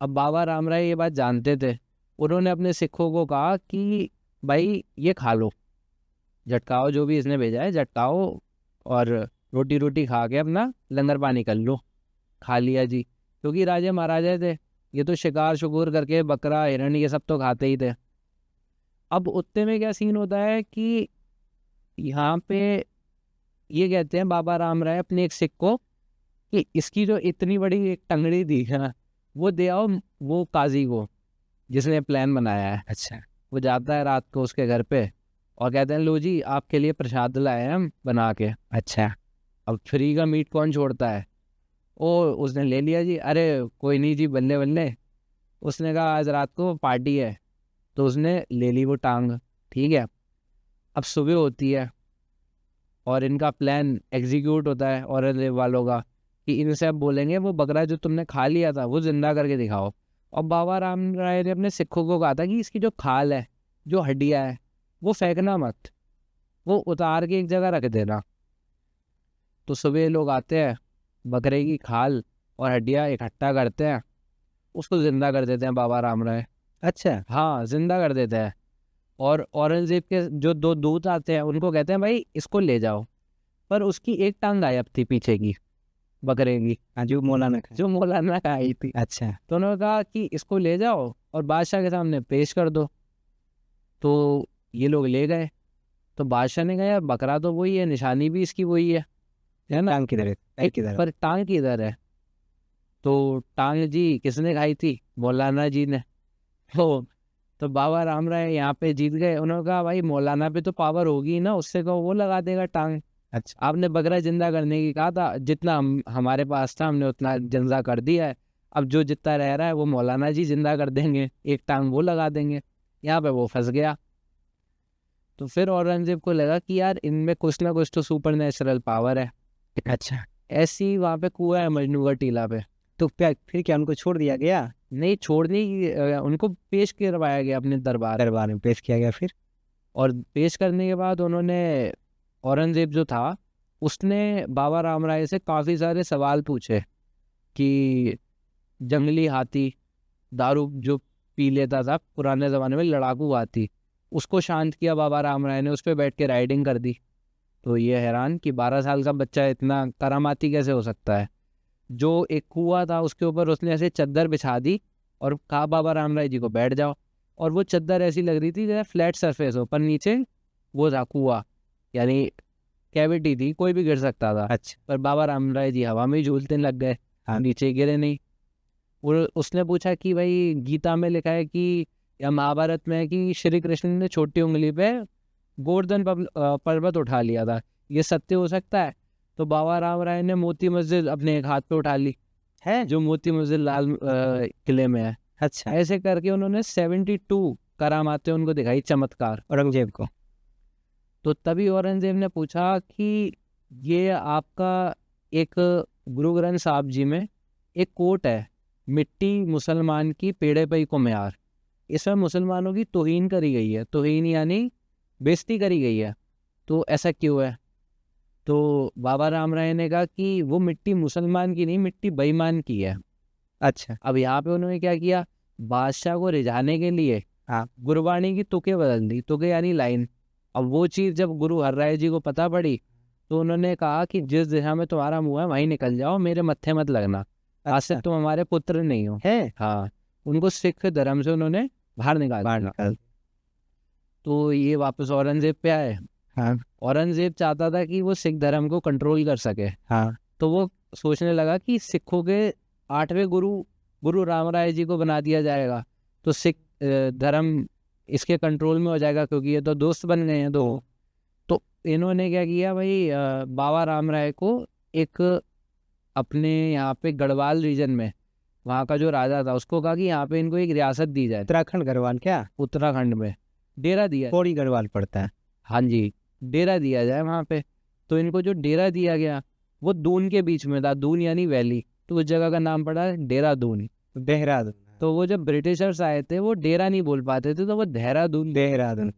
[SPEAKER 1] अब बाबा राम राय ये बात जानते थे। उन्होंने अपने सिखों को कहा कि भाई ये खा लो, झटकाओ, जो भी इसने भेजा है झटकाओ, और रोटी रोटी खा के अपना लंगर पानी कर लो। खा लिया जी, क्योंकि राजे महाराजे थे, ये तो शिकार शुकूर करके बकरा हिरण ये सब तो खाते ही थे। अब उतने में क्या सीन होता है कि यहाँ पे ये कहते हैं बाबा राम राय अपने एक सिख को कि इसकी जो इतनी बड़ी एक टंगड़ी थी है ना, वो दे आओ वो काजी को जिसने प्लान बनाया है।
[SPEAKER 2] अच्छा।
[SPEAKER 1] वो जाता है रात को उसके घर पे और कहते हैं लो जी आपके लिए प्रसाद लाए हैं हम बना के।
[SPEAKER 2] अच्छा।
[SPEAKER 1] अब फ्री का मीट कौन छोड़ता है। ओ उसने ले लिया जी, अरे कोई नहीं जी, बल्ले बल्ले। उसने कहा आज रात को पार्टी है, तो उसने ले ली वो टांग। ठीक है, अब सुबह होती है और इनका प्लान एग्जीक्यूट होता है औरंगजेब वालों का कि इनसे अब बोलेंगे वो बकरा जो तुमने खा लिया था वो जिंदा करके दिखाओ। और बाबा राम राय ने अपने सिखों को कहा था कि इसकी जो खाल है, जो हड्डियाँ है, वो फेंकना मत, वो उतार के एक जगह रख देना। तो सुबह लोग आते हैं, बकरे की खाल और हड्डियाँ इकट्ठा करते हैं, उसको जिंदा कर देते हैं बाबा राम राय।
[SPEAKER 2] अच्छा।
[SPEAKER 1] हाँ, जिंदा कर देते हैं। और औरंगजेब के जो 2 दूत आते हैं उनको कहते हैं भाई इसको ले जाओ। पर उसकी एक टांग गायब थी पीछे की, बकरे की,
[SPEAKER 2] हाँ, जो मौलाना का।
[SPEAKER 1] जो मौलाना का आई थी।
[SPEAKER 2] अच्छा।
[SPEAKER 1] तो उन्होंने कहा कि इसको ले जाओ और बादशाह के सामने पेश कर दो। तो ये लोग ले गए। तो बादशाह ने कहा यार बकरा तो वही है, निशानी भी इसकी वही है ना,
[SPEAKER 2] टांग किधर है? पैर किधर है?
[SPEAKER 1] पर टांग किधर है। तो टांग जी किसने खाई थी, मौलाना जी ने। तो बाबा राम राय यहाँ पे जीत गए। उन्होंने कहा भाई मौलाना पे तो पावर होगी ना, उससे कहो वो लगा देगा टांग।
[SPEAKER 2] अच्छा।
[SPEAKER 1] आपने बकरा जिंदा करने की कहा था, जितना हमारे पास था हमने उतना जिंदा कर दिया है। अब जो जितना रह रहा है वो मौलाना जी जिंदा कर देंगे, एक टांग वो लगा देंगे। यहाँ पे वो फंस गया। तो फिर औरंगजेब को लगा कि यार इनमें कुछ ना कुछ तो सुपर नेचुरल पावर है।
[SPEAKER 2] अच्छा।
[SPEAKER 1] ऐसी वहाँ पे कुआं है मजनू का टीला पे।
[SPEAKER 2] तो फिर क्या उनको छोड़ दिया गया?
[SPEAKER 1] नहीं छोड़ने की, उनको पेश करवाया गया अपने दरबार।
[SPEAKER 2] दरबार में पेश किया गया फिर?
[SPEAKER 1] और पेश करने के बाद उन्होंने, औरंगजेब जो था उसने बाबा राम राय से काफ़ी सारे सवाल पूछे कि जंगली हाथी, दारू जो पी लेता था पुराने ज़माने में, लड़ाकू हाथी, उसको शांत किया बाबा राम राय ने, उस पर बैठ के राइडिंग कर दी। तो ये हैरान कि 12 साल का बच्चा इतना करामाती कैसे हो सकता है। जो एक कुआं था उसके ऊपर उसने ऐसे चद्दर बिछा दी और कहा बाबा राम राय जी को बैठ जाओ। और वो चद्दर ऐसी लग रही थी जैसे फ्लैट सरफेस हो, पर नीचे वो था कुआं, यानी कैविटी थी, कोई भी गिर सकता था।
[SPEAKER 2] अच्छा।
[SPEAKER 1] पर बाबा राम राय जी हवा में ही झूलते लग गए,
[SPEAKER 2] हाँ।
[SPEAKER 1] नीचे गिरे नहीं। उसने पूछा कि भाई गीता में लिखा है कि, या महाभारत में है कि श्री कृष्ण ने छोटी उंगली पे गोवर्धन पर्वत उठा लिया था, ये सत्य हो सकता है। तो बाबा राम राय ने मोती मस्जिद अपने एक हाथ पे उठा ली है, जो मोती मस्जिद लाल किले में है।
[SPEAKER 2] अच्छा।
[SPEAKER 1] ऐसे करके उन्होंने 72 करामातें उनको दिखाई, चमत्कार,
[SPEAKER 2] औरंगजेब को।
[SPEAKER 1] तो तभी औरंगजेब ने पूछा कि ये आपका एक गुरु ग्रंथ साहब जी में एक कोट है, मिट्टी मुसलमान की पेड़े पे को म्यार। इसमें मुसलमानों की तौहीन करी गई है, तौहीन यानी बेइज्जती करी गई है। तो ऐसा क्यों है? तो बाबा राम राय ने कहा कि वो मिट्टी मुसलमान की नहीं, मिट्टी बेईमान की है।
[SPEAKER 2] अच्छा।
[SPEAKER 1] अब यहाँ पे उन्होंने क्या किया, बादशाह को रिझाने के लिए
[SPEAKER 2] हाँ।
[SPEAKER 1] गुरबाणी की तुकें बदल दी, तुकें यानी लाइन। अब वो चीज़ जब गुरु हरराय जी को पता पड़ी तो उन्होंने कहा कि जिस दिशा में तुम्हारा मुंह है वहीं निकल जाओ, मेरे मत्थे मत लगना, आज से
[SPEAKER 2] अच्छा।
[SPEAKER 1] तुम हमारे पुत्र नहीं हो।
[SPEAKER 2] है।
[SPEAKER 1] हाँ, उनको सिख धर्म से उन्होंने बाहर निकाल
[SPEAKER 2] बाहर
[SPEAKER 1] दिया।
[SPEAKER 2] निकाल।
[SPEAKER 1] तो ये वापस औरंगजेब पे आए।
[SPEAKER 2] हाँ।
[SPEAKER 1] औरंगजेब चाहता था कि वो सिख धर्म को कंट्रोल कर सके।
[SPEAKER 2] हाँ।
[SPEAKER 1] तो वो सोचने लगा कि सिखों के 8वें गुरु गुरु राम राय जी को बना दिया जाएगा, तो सिख धर्म इसके कंट्रोल में हो जाएगा, क्योंकि ये तो दोस्त बन गए हैं दो। तो इन्होंने क्या किया भाई, बाबा राम राय को एक अपने यहाँ पे गढ़वाल रीजन में वहाँ का जो राजा था उसको कहा कि यहाँ पे इनको एक रियासत दी जाए।
[SPEAKER 2] उत्तराखंड गढ़वाल क्या?
[SPEAKER 1] उत्तराखंड में डेरा दिया।
[SPEAKER 2] पौड़ी गढ़वाल पड़ता है।
[SPEAKER 1] हाँ जी, डेरा दिया जाए वहाँ पे। तो इनको जो डेरा दिया गया वो दून के बीच में था, दून यानी वैली, तो उस जगह का नाम पड़ा देहरादून।
[SPEAKER 2] देहरादून।
[SPEAKER 1] तो वो जब ब्रिटिशर्स आए थे वो डेरा नहीं बोल पाते थे, तो वो देहरादून,
[SPEAKER 2] देहरादून।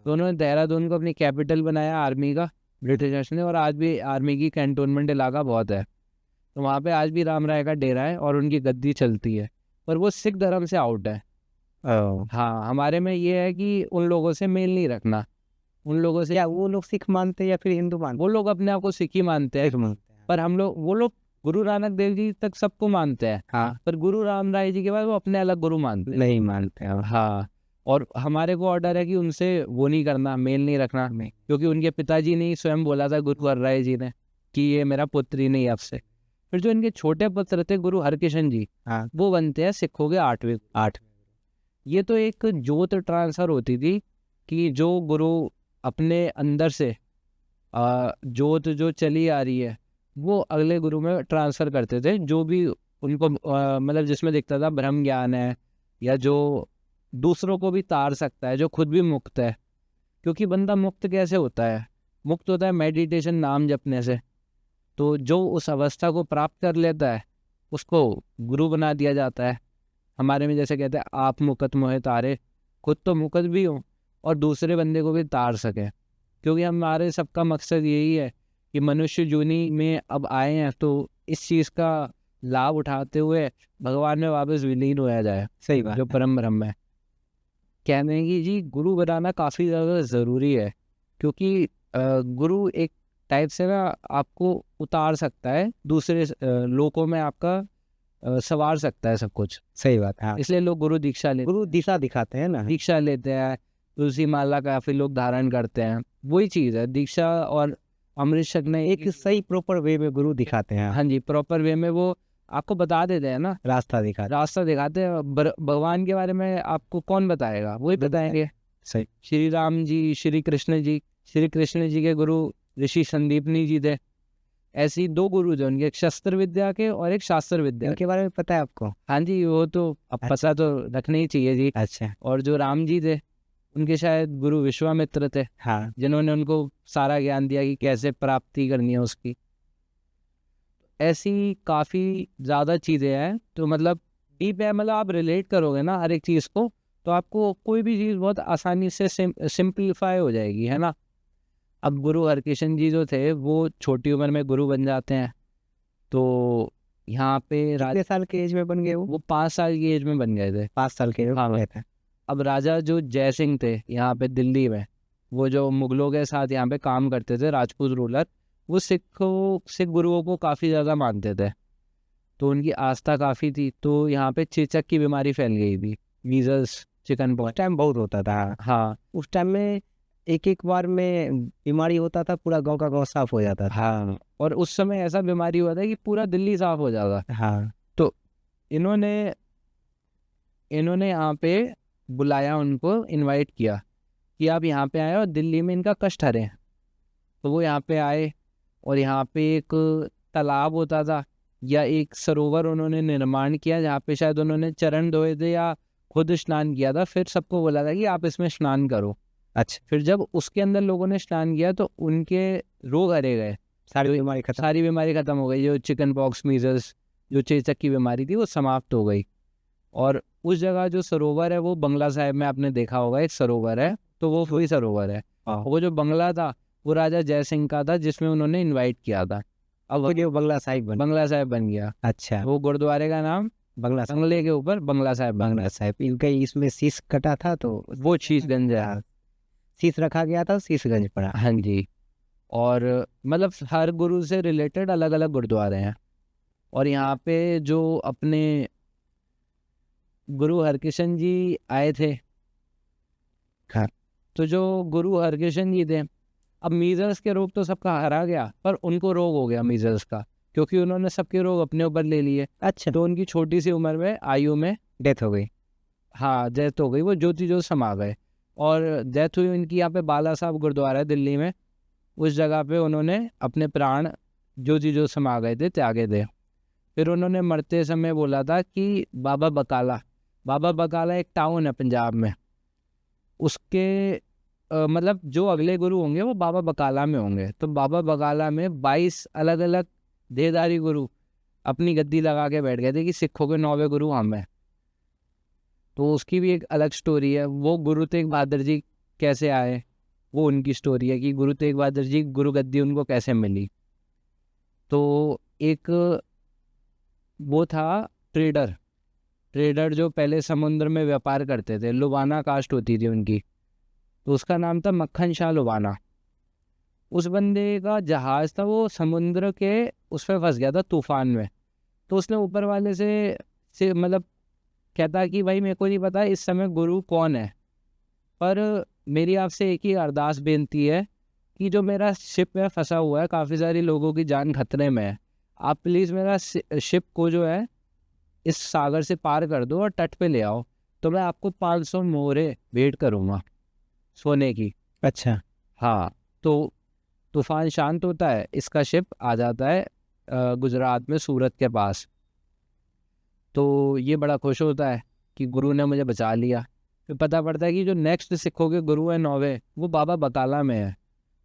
[SPEAKER 1] तो उन्होंने देहरादून को अपनी कैपिटल बनाया आर्मी का, ब्रिटिशर्स ने। और आज भी आर्मी की कैंटोनमेंट इलाका बहुत है, तो वहाँ पे आज भी राम राय का डेरा है और उनकी गद्दी चलती है, पर वो सिख धर्म से आउट है।
[SPEAKER 2] ओह।
[SPEAKER 1] हाँ, हमारे में ये है कि उन लोगों से मेल नहीं रखना, उन लोगों से।
[SPEAKER 2] क्या वो लोग सिख मानते हैं या फिर हिंदू मानते
[SPEAKER 1] वो लोग अपने आप को सिख ही मानते हैं,
[SPEAKER 2] हैं? मानते हैं।
[SPEAKER 1] पर हम लोग, वो लोग गुरु नानक देव जी तक सबको मानते हैं,
[SPEAKER 2] हाँ।
[SPEAKER 1] पर गुरु राम राय जी के बाद वो अपने अलग गुरु मानते हैं।
[SPEAKER 2] नहीं मानते हैं।
[SPEAKER 1] हाँ, और हमारे को ऑर्डर है कि उनसे वो नहीं करना, मेल नहीं रखना,
[SPEAKER 2] नहीं।
[SPEAKER 1] क्योंकि उनके पिताजी ने ही स्वयं बोला था गुरु हरराय जी ने कि ये मेरा पुत्र ही नहीं आपसे। फिर जो इनके छोटे पुत्र थे गुरु हरकिशन जी,
[SPEAKER 2] हाँ।
[SPEAKER 1] वो बनते हैं सिखों के 8वें।
[SPEAKER 2] 8।
[SPEAKER 1] ये तो एक जोत ट्रांसफर होती थी कि जो गुरु अपने अंदर से जोत जो चली आ रही है वो अगले गुरु में ट्रांसफर करते थे, जो भी उनको मतलब जिसमें दिखता था ब्रह्म ज्ञान है, या जो दूसरों को भी तार सकता है, जो खुद भी मुक्त है। क्योंकि बंदा मुक्त कैसे होता है? मुक्त होता है मेडिटेशन, नाम जपने से। तो जो उस अवस्था को प्राप्त कर लेता है उसको गुरु बना दिया जाता है। हमारे में जैसे कहते हैं आप मुकत मोहे तारे, खुद तो मुकत भी हो और दूसरे बंदे को भी तार सके। क्योंकि हमारे सबका मकसद यही है कि मनुष्य जूनी में अब आए हैं तो इस चीज़ का लाभ उठाते हुए भगवान में वापस विलीन होया जाए,
[SPEAKER 2] सही बात
[SPEAKER 1] जो
[SPEAKER 2] है।
[SPEAKER 1] परम ब्रह्म है। कहने की जी गुरु बनाना काफ़ी ज़्यादा ज़रूरी है, क्योंकि गुरु एक टाइप से ना आपको उतार सकता है दूसरे लोकों में, आपका सवार सकता है सब कुछ।
[SPEAKER 2] सही बात है। हाँ।
[SPEAKER 1] इसलिए लोग गुरु दीक्षा लेते
[SPEAKER 2] गुरु दिशा दिखाते हैं ना।
[SPEAKER 1] दीक्षा लेते हैं, तुलसी माला काफ़ी लोग धारण करते हैं। वही चीज़ है दीक्षा और अमृत छकने,
[SPEAKER 2] एक सही प्रॉपर वे में गुरु दिखाते हैं।
[SPEAKER 1] हाँ जी, प्रॉपर वे में वो आपको बता देते हैं ना,
[SPEAKER 2] रास्ता दिखाते
[SPEAKER 1] रास्ता दिखाते हैं। भगवान के बारे में आपको कौन बताएगा? वही बताएंगे।
[SPEAKER 2] सही।
[SPEAKER 1] श्री राम जी, श्री कृष्ण जी के गुरु ऋषि संदीपनी जी थे। ऐसी 2 गुरु थे उनके, एक शस्त्र विद्या के और एक शास्त्र विद्या के।
[SPEAKER 2] इनके बारे में पता है आपको?
[SPEAKER 1] हाँ जी, वो तो अब पता तो रखना ही चाहिए जी।
[SPEAKER 2] अच्छा।
[SPEAKER 1] और जो राम जी थे उनके शायद गुरु विश्वामित्र थे,
[SPEAKER 2] हाँ।
[SPEAKER 1] जिन्होंने उनको सारा ज्ञान दिया कि कैसे प्राप्ति करनी है उसकी। ऐसी काफ़ी ज़्यादा चीज़ें हैं, तो मतलब डीप है, मतलब आप रिलेट करोगे ना हर एक चीज़ को, तो आपको कोई भी चीज़ बहुत आसानी से सिंप्लीफाई हो जाएगी, है ना। अब गुरु हरकिशन जी जो थे वो छोटी उम्र में गुरु बन जाते हैं। तो यहाँ पे
[SPEAKER 2] कितने साल के एज में बन गए वो?
[SPEAKER 1] 5 साल की एज में बन गए थे।
[SPEAKER 2] 5 साल के
[SPEAKER 1] हाँ।
[SPEAKER 2] हुए थे।
[SPEAKER 1] अब राजा जो जय सिंह थे यहाँ पे दिल्ली में, वो जो मुगलों के साथ यहाँ पे काम करते थे, राजपूत रूलर, वो सिख गुरुओं को काफ़ी ज़्यादा मानते थे, तो उनकी आस्था काफ़ी थी। तो यहाँ पे चेचक की बीमारी फैल गई थी, मीजल्स, चिकन
[SPEAKER 2] उस
[SPEAKER 1] पॉक्स।
[SPEAKER 2] टाइम बहुत होता था।
[SPEAKER 1] हाँ
[SPEAKER 2] उस टाइम में एक बार में बीमारी होता था, पूरा गांव का गांव साफ हो जाता था।
[SPEAKER 1] हाँ, और उस समय ऐसा बीमारी हुआ था कि पूरा दिल्ली साफ हो जाता।
[SPEAKER 2] हाँ।
[SPEAKER 1] तो इन्होंने यहाँ पे बुलाया, उनको इनवाइट किया कि आप यहाँ पे आए और दिल्ली में इनका कष्ट हरें। तो वो यहाँ पे आए और यहाँ पे एक तालाब होता था या एक सरोवर उन्होंने निर्माण किया, जहाँ पे शायद उन्होंने चरण धोए थे या खुद स्नान किया था। फिर सबको बोला था कि आप इसमें स्नान करो।
[SPEAKER 2] अच्छा।
[SPEAKER 1] फिर जब उसके अंदर लोगों ने स्नान किया तो उनके रोग हरे गए,
[SPEAKER 2] सारी बीमारी खत्म।
[SPEAKER 1] सारी बीमारी खत्म हो गई, जो चिकन पॉक्स, मीजल्स, जो चेचक की बीमारी थी वो समाप्त हो गई। और उस जगह जो सरोवर है वो बंगला साहिब में आपने देखा होगा, एक सरोवर है, तो वो वही सरोवर है।
[SPEAKER 2] हाँ।
[SPEAKER 1] वो जो बंगला था वो राजा जय सिंह का था, जिसमें उन्होंने इनवाइट किया था। अब
[SPEAKER 2] तो ये बंगला साहिब बन।
[SPEAKER 1] बंगला साहिब बन गया।
[SPEAKER 2] अच्छा,
[SPEAKER 1] वो गुरुद्वारे का नाम
[SPEAKER 2] बंगला साहिब।
[SPEAKER 1] बंगले के ऊपर बंगला साहिब बन
[SPEAKER 2] बंगला साहिब, इनका इसमें शीश कटा था तो
[SPEAKER 1] गया। वो शीशगंज है।
[SPEAKER 2] हाँ, शीश रखा गया था, शीशगंज पड़ा।
[SPEAKER 1] हाँ जी। और मतलब हर गुरु से रिलेटेड अलग अलग गुरुद्वारे हैं। और यहाँ पे जो अपने गुरु हरकिशन जी आए थे,
[SPEAKER 2] हाँ।
[SPEAKER 1] तो जो गुरु हरकिशन जी थे, अब मीजल्स के रोग तो सबका हरा गया, पर उनको रोग हो गया मीजल्स का, क्योंकि उन्होंने सबके रोग अपने ऊपर ले लिए।
[SPEAKER 2] अच्छा,
[SPEAKER 1] तो उनकी छोटी सी उम्र में, आयु में,
[SPEAKER 2] डेथ हो गई।
[SPEAKER 1] हाँ, डेथ हो गई। वो ज्योति ज्योत समा गए। और डेथ हुई उनकी यहाँ पे बाला साहब गुरुद्वारा है दिल्ली में, उस जगह पे उन्होंने अपने प्राण ज्योति ज्योत समा गए थे, त्यागे थे। फिर उन्होंने मरते समय बोला था कि बाबा बकाला एक टाउन है पंजाब में, उसके मतलब जो अगले गुरु होंगे वो बाबा बकाला में होंगे। तो बाबा बकाला में 22 अलग अलग देहधारी गुरु अपनी गद्दी लगा के बैठ गए थे कि सिखों के 9वें गुरु हम हैं। तो उसकी भी एक अलग स्टोरी है। वो गुरु तेग बहादुर जी कैसे आए, वो उनकी स्टोरी है कि गुरु तेग बहादुर जी गुरु गद्दी उनको कैसे मिली। तो एक वो था ट्रेडर जो पहले समुद्र में व्यापार करते थे, लुबाना कास्ट होती थी उनकी, तो उसका नाम था मक्खन शाह लुबाना। उस बंदे का जहाज था, वो समुद्र के उस पर फंस गया था तूफान में। तो उसने ऊपर वाले से मतलब कहता कि भाई मेरे को नहीं पता इस समय गुरु कौन है, पर मेरी आपसे एक ही अरदास बेनती है कि जो मेरा शिप है फंसा हुआ है, काफ़ी सारे लोगों की जान खतरे में है, आप प्लीज़ मेरा शिप को जो है इस सागर से पार कर दो और तट पे ले आओ, तो मैं आपको 500 मोहरे भेंट करूँगा सोने की।
[SPEAKER 2] अच्छा,
[SPEAKER 1] हाँ। तो तूफान शांत होता है, इसका शिप आ जाता है गुजरात में सूरत के पास। तो ये बड़ा खुश होता है कि गुरु ने मुझे बचा लिया। फिर पता पड़ता है कि जो नेक्स्ट सिखों के गुरु हैं 9वें, वो बाबा बकाला में है।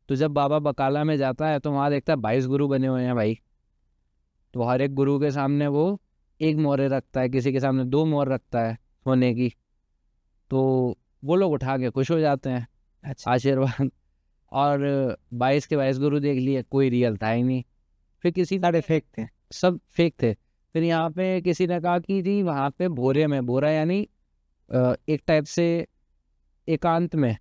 [SPEAKER 1] तो जब बाबा बकाला में जाता है तो वहाँ देखता है 22 गुरु बने हुए हैं भाई। तो हर एक गुरु के सामने वो एक मोहरे रखता है, किसी के सामने 2 मोहर रखता है सोने की। तो वो लोग उठा के खुश हो जाते हैं,
[SPEAKER 2] अच्छा,
[SPEAKER 1] आशीर्वाद। और 22 के 22 गुरु देख लिए, कोई रियल था ही नहीं। फिर किसी
[SPEAKER 2] सारे फेक थे।
[SPEAKER 1] सब फेक थे। फिर यहाँ पे किसी ने कहा कि जी वहाँ पे भोरे में, भोरा यानी एक टाइप से एकांत में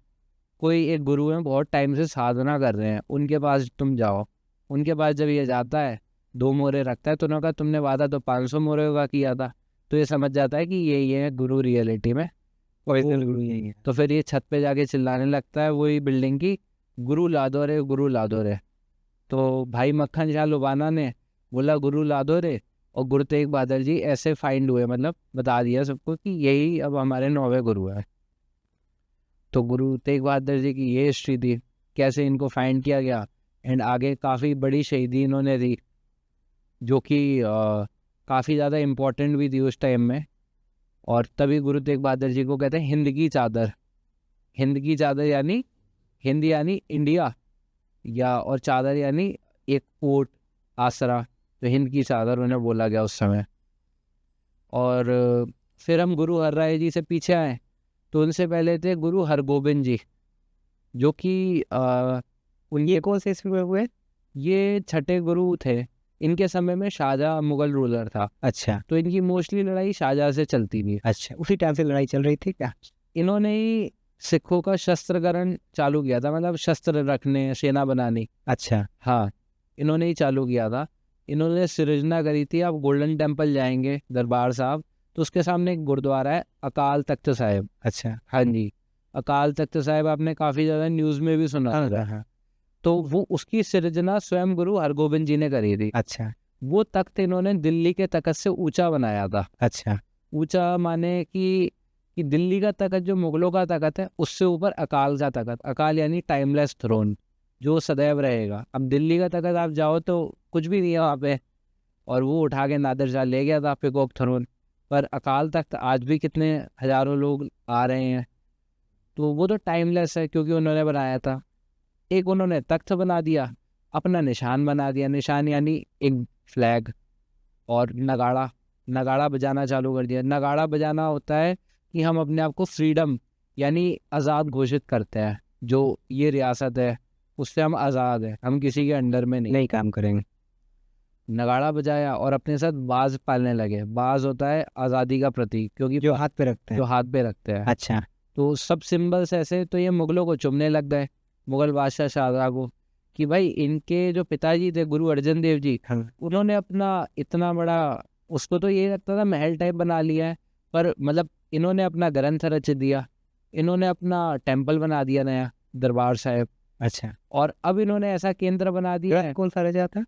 [SPEAKER 1] कोई एक गुरु है, बहुत टाइम से साधना कर रहे हैं, उनके पास तुम जाओ। उनके पास जब ये जाता है, 2 मोहरे रखता है, तो उन्होंने कहा तुमने वादा तो 500 मोहरे का किया था। तो ये समझ जाता है कि ये है गुरु रियलिटी में।
[SPEAKER 2] ओरिजिनल गुरु यही है।
[SPEAKER 1] तो फिर ये छत पे जाके चिल्लाने लगता है वही बिल्डिंग की, गुरु ला दो रे, गुरु ला दो रे। तो भाई मक्खन शाह लुबाना ने बोला गुरु ला दो रे, और गुरु तेग बहादुर जी ऐसे फाइंड हुए, मतलब बता दिया सबको कि यही अब हमारे 9वें गुरु हैं। तो गुरु तेग बहादुर जी की ये हिस्ट्री थी, कैसे इनको फाइंड किया गया। एंड आगे काफ़ी बड़ी शहीदी इन्होंने दी, जो कि काफ़ी ज़्यादा इम्पोर्टेंट भी थी उस टाइम में। और तभी गुरु तेग बहादुर जी को कहते हैं हिंद की चादर। हिंद की चादर यानी, हिंद यानी इंडिया, या और चादर यानी एक कोट, आसरा। तो हिंद की चादर उन्हें बोला गया उस समय। और फिर हम गुरु हरराय जी से पीछे आए, तो उनसे पहले थे गुरु हरगोबिंद जी, जो कि
[SPEAKER 2] ये कौन से ईस्वी में हुए?
[SPEAKER 1] ये छठे गुरु थे। इनके समय में शाहजहाँ मुगल रूलर था,
[SPEAKER 2] अच्छा,
[SPEAKER 1] तो इनकी मोस्टली लड़ाई शाहजहाँ से चलती थी।
[SPEAKER 2] अच्छा, उसी टाइम से लड़ाई चल रही थी क्या?
[SPEAKER 1] इन्होंने ही सिखों का शस्त्रकरण चालू किया था, मतलब शस्त्र रखने, सेना बनानी।
[SPEAKER 2] अच्छा,
[SPEAKER 1] हाँ, इन्होंने ही चालू किया था। इन्होंने सृजना करी थी। आप गोल्डन टेम्पल जाएंगे दरबार साहब, तो उसके सामने एक गुरुद्वारा है अकाल तख्त साहिब।
[SPEAKER 2] अच्छा,
[SPEAKER 1] हाँ जी, अकाल तख्त साहिब आपने काफ़ी ज़्यादा न्यूज़ में भी सुना होगा।
[SPEAKER 2] हाँ,
[SPEAKER 1] तो वो उसकी सृजना स्वयं गुरु हरगोबिंद जी ने करी थी।
[SPEAKER 2] अच्छा,
[SPEAKER 1] वो तख्त इन्होंने दिल्ली के तख्त से ऊंचा बनाया था।
[SPEAKER 2] अच्छा,
[SPEAKER 1] ऊंचा माने कि दिल्ली का तख्त जो मुगलों का तख्त है, उससे ऊपर अकाल का तख्त। अकाल यानी टाइमलेस थ्रोन, जो सदैव रहेगा। अब दिल्ली का तख्त आप जाओ तो कुछ भी नहीं है वहाँ पे, और वो उठा के नादिर शाह ले गया था पिकॉक थ्रोन। पर अकाल तख्त आज भी कितने हज़ारों लोग आ रहे हैं, तो वो तो टाइमलेस है क्योंकि उन्होंने बनाया था। एक उन्होंने तख्त बना दिया, अपना निशान बना दिया। निशान यानी एक फ्लैग। और नगाड़ा, नगाड़ा बजाना चालू कर दिया। नगाड़ा बजाना होता है कि हम अपने आप को फ्रीडम यानी आज़ाद घोषित करते हैं। जो ये रियासत है उससे हम आज़ाद हैं, हम किसी के अंडर में नहीं।
[SPEAKER 2] नहीं काम करेंगे।
[SPEAKER 1] नगाड़ा बजाया और अपने साथ बाज पालने लगे। बाज होता है आज़ादी का प्रतीक, क्योंकि
[SPEAKER 2] जो हाथ पे रखते
[SPEAKER 1] जो
[SPEAKER 2] हैं।
[SPEAKER 1] हाथ पे रखते हैं।
[SPEAKER 2] अच्छा।
[SPEAKER 1] तो सब सिंबल्स ऐसे, तो ये मुगलों को चुभने लग गए, मुगल बादशाह शाहजहाँ को, कि भाई इनके जो पिताजी थे गुरु अर्जन देव जी,
[SPEAKER 2] हाँ।
[SPEAKER 1] उन्होंने अपना इतना बड़ा, उसको तो ये लगता था महल टाइप बना लिया है, पर मतलब इन्होंने अपना ग्रंथ रच दिया, इन्होंने अपना टेम्पल बना दिया नया, दरबार साहिब।
[SPEAKER 2] अच्छा।
[SPEAKER 1] और अब इन्होंने ऐसा केंद्र बना दिया है,
[SPEAKER 2] कौन सा रचा था?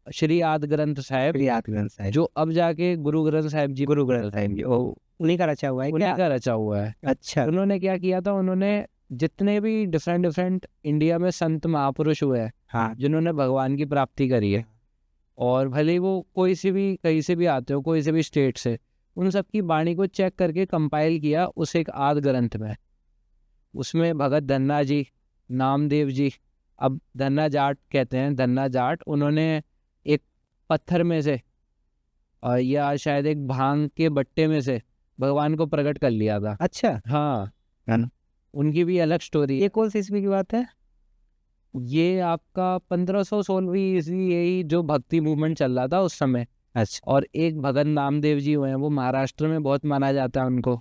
[SPEAKER 1] श्री आदि ग्रंथ साहिब,
[SPEAKER 2] श्री आदि ग्रंथ साहिब,
[SPEAKER 1] जो अब जाके गुरु ग्रंथ साहिब जी,
[SPEAKER 2] गुरु ग्रंथ साहिब जी, ओ उन्हीं का रचा हुआ है
[SPEAKER 1] उन्हीं
[SPEAKER 2] क्या?
[SPEAKER 1] का रचा हुआ है।
[SPEAKER 2] अच्छा।
[SPEAKER 1] उन्होंने क्या किया था, उन्होंने जितने भी डिफरेंट इंडिया में संत महापुरुष हुए हैं,
[SPEAKER 2] हाँ।
[SPEAKER 1] जिन्होंने भगवान की प्राप्ति करी है, और भले ही वो कोई से भी कहीं से भी आते हो, कोई से भी स्टेट से, उन सब की वाणी को चेक करके कंपाइल किया उस एक आदि ग्रंथ में। उसमें भगत धन्ना जी, नामदेव जी, अब धन्ना जाट कहते हैं, धन्ना जाट, उन्होंने एक पत्थर में से या शायद एक भांग के बट्टे में से भगवान को प्रकट कर लिया था।
[SPEAKER 2] अच्छा।
[SPEAKER 1] हाँ,
[SPEAKER 2] है ना?
[SPEAKER 1] उनकी भी अलग स्टोरी।
[SPEAKER 2] ये कौन सी ईस्वी की बात है?
[SPEAKER 1] ये आपका 1516वीं ईस्वी, यही जो भक्ति मूवमेंट चल रहा था उस समय।
[SPEAKER 2] अच्छा।
[SPEAKER 1] और एक भगत नामदेव जी हुए हैं, वो महाराष्ट्र में बहुत माना जाता है उनको,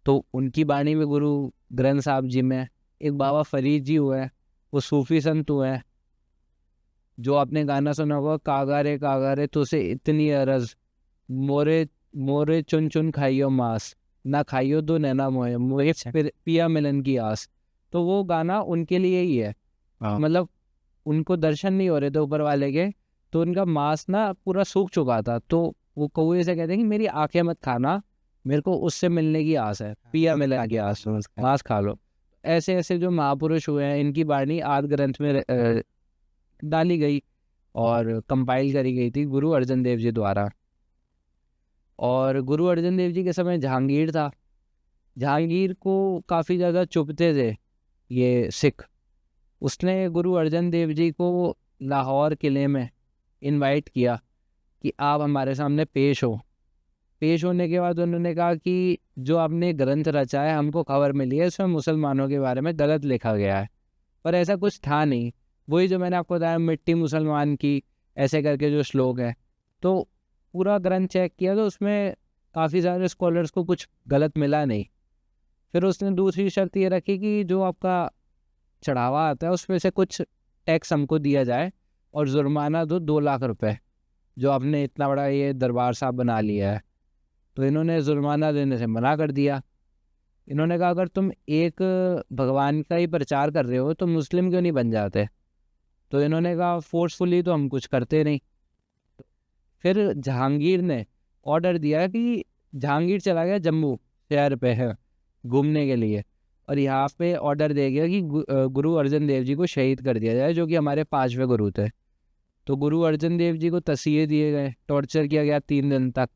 [SPEAKER 1] तो उनकी बाणी में गुरु ग्रंथ साहब जी में। एक बाबा फरीद जी हुए हैं, वो सूफी संत हुए हैं, जो आपने गाना सुना होगा, कागारे तुसे इतनी अरज, मोरे मोरे चुन चुन खाइयो मांस, ना खाइयो तो नैना मोहे, मोहे पिया मिलन की आस। तो वो गाना उनके लिए ही है। मतलब उनको दर्शन नहीं हो रहे थे ऊपर वाले के, तो उनका मांस ना पूरा सूख चुका था, तो वो कौए से कहते हैं कि मेरी आंखें मत खाना, मेरे को उससे मिलने की आस है, पिया मिलन की आस, मांस खा लो। ऐसे ऐसे जो महापुरुष हुए हैं, इनकी वाणी आदि ग्रंथ में डाली गई और कंपाइल करी गई थी गुरु अर्जन देव जी द्वारा। और गुरु अर्जन देव जी के समय जहांगीर था। जहांगीर को काफ़ी ज़्यादा चुभते थे ये सिख। उसने गुरु अर्जन देव जी को लाहौर किले में इनवाइट किया कि आप हमारे सामने पेश हो। पेश होने के बाद उन्होंने कहा कि जो आपने ग्रंथ रचा है, हमको खबर मिली है इसमें मुसलमानों के बारे में गलत लिखा गया है, पर ऐसा कुछ था नहीं। वही जो मैंने आपको बताया, मिट्टी मुसलमान की, ऐसे करके जो श्लोक है, तो पूरा ग्रंथ चेक किया तो उसमें काफ़ी सारे स्कॉलर्स को कुछ गलत मिला नहीं। फिर उसने दूसरी शर्त ये रखी कि जो आपका चढ़ावा आता है उसमें से कुछ टैक्स हमको दिया जाए, और जुर्माना दो 2 लाख रुपए, जो आपने इतना बड़ा ये दरबार साहब बना लिया है। तो इन्होंने जुर्माना देने से मना कर दिया। इन्होंने कहा अगर तुम एक भगवान का ही प्रचार कर रहे हो तो मुस्लिम क्यों नहीं बन जाते। तो इन्होंने कहा फोर्सफुली तो हम कुछ करते नहीं। फिर जहांगीर ने ऑर्डर दिया कि जहांगीर चला गया जम्मू शहर पे है घूमने के लिए, और यहाँ पे ऑर्डर दे गया कि गुरु अर्जन देव जी को शहीद कर दिया जाए, जो कि हमारे 5वें गुरु थे। तो गुरु अर्जन देव जी को तसीहे दिए गए, टॉर्चर किया गया 3 दिन तक।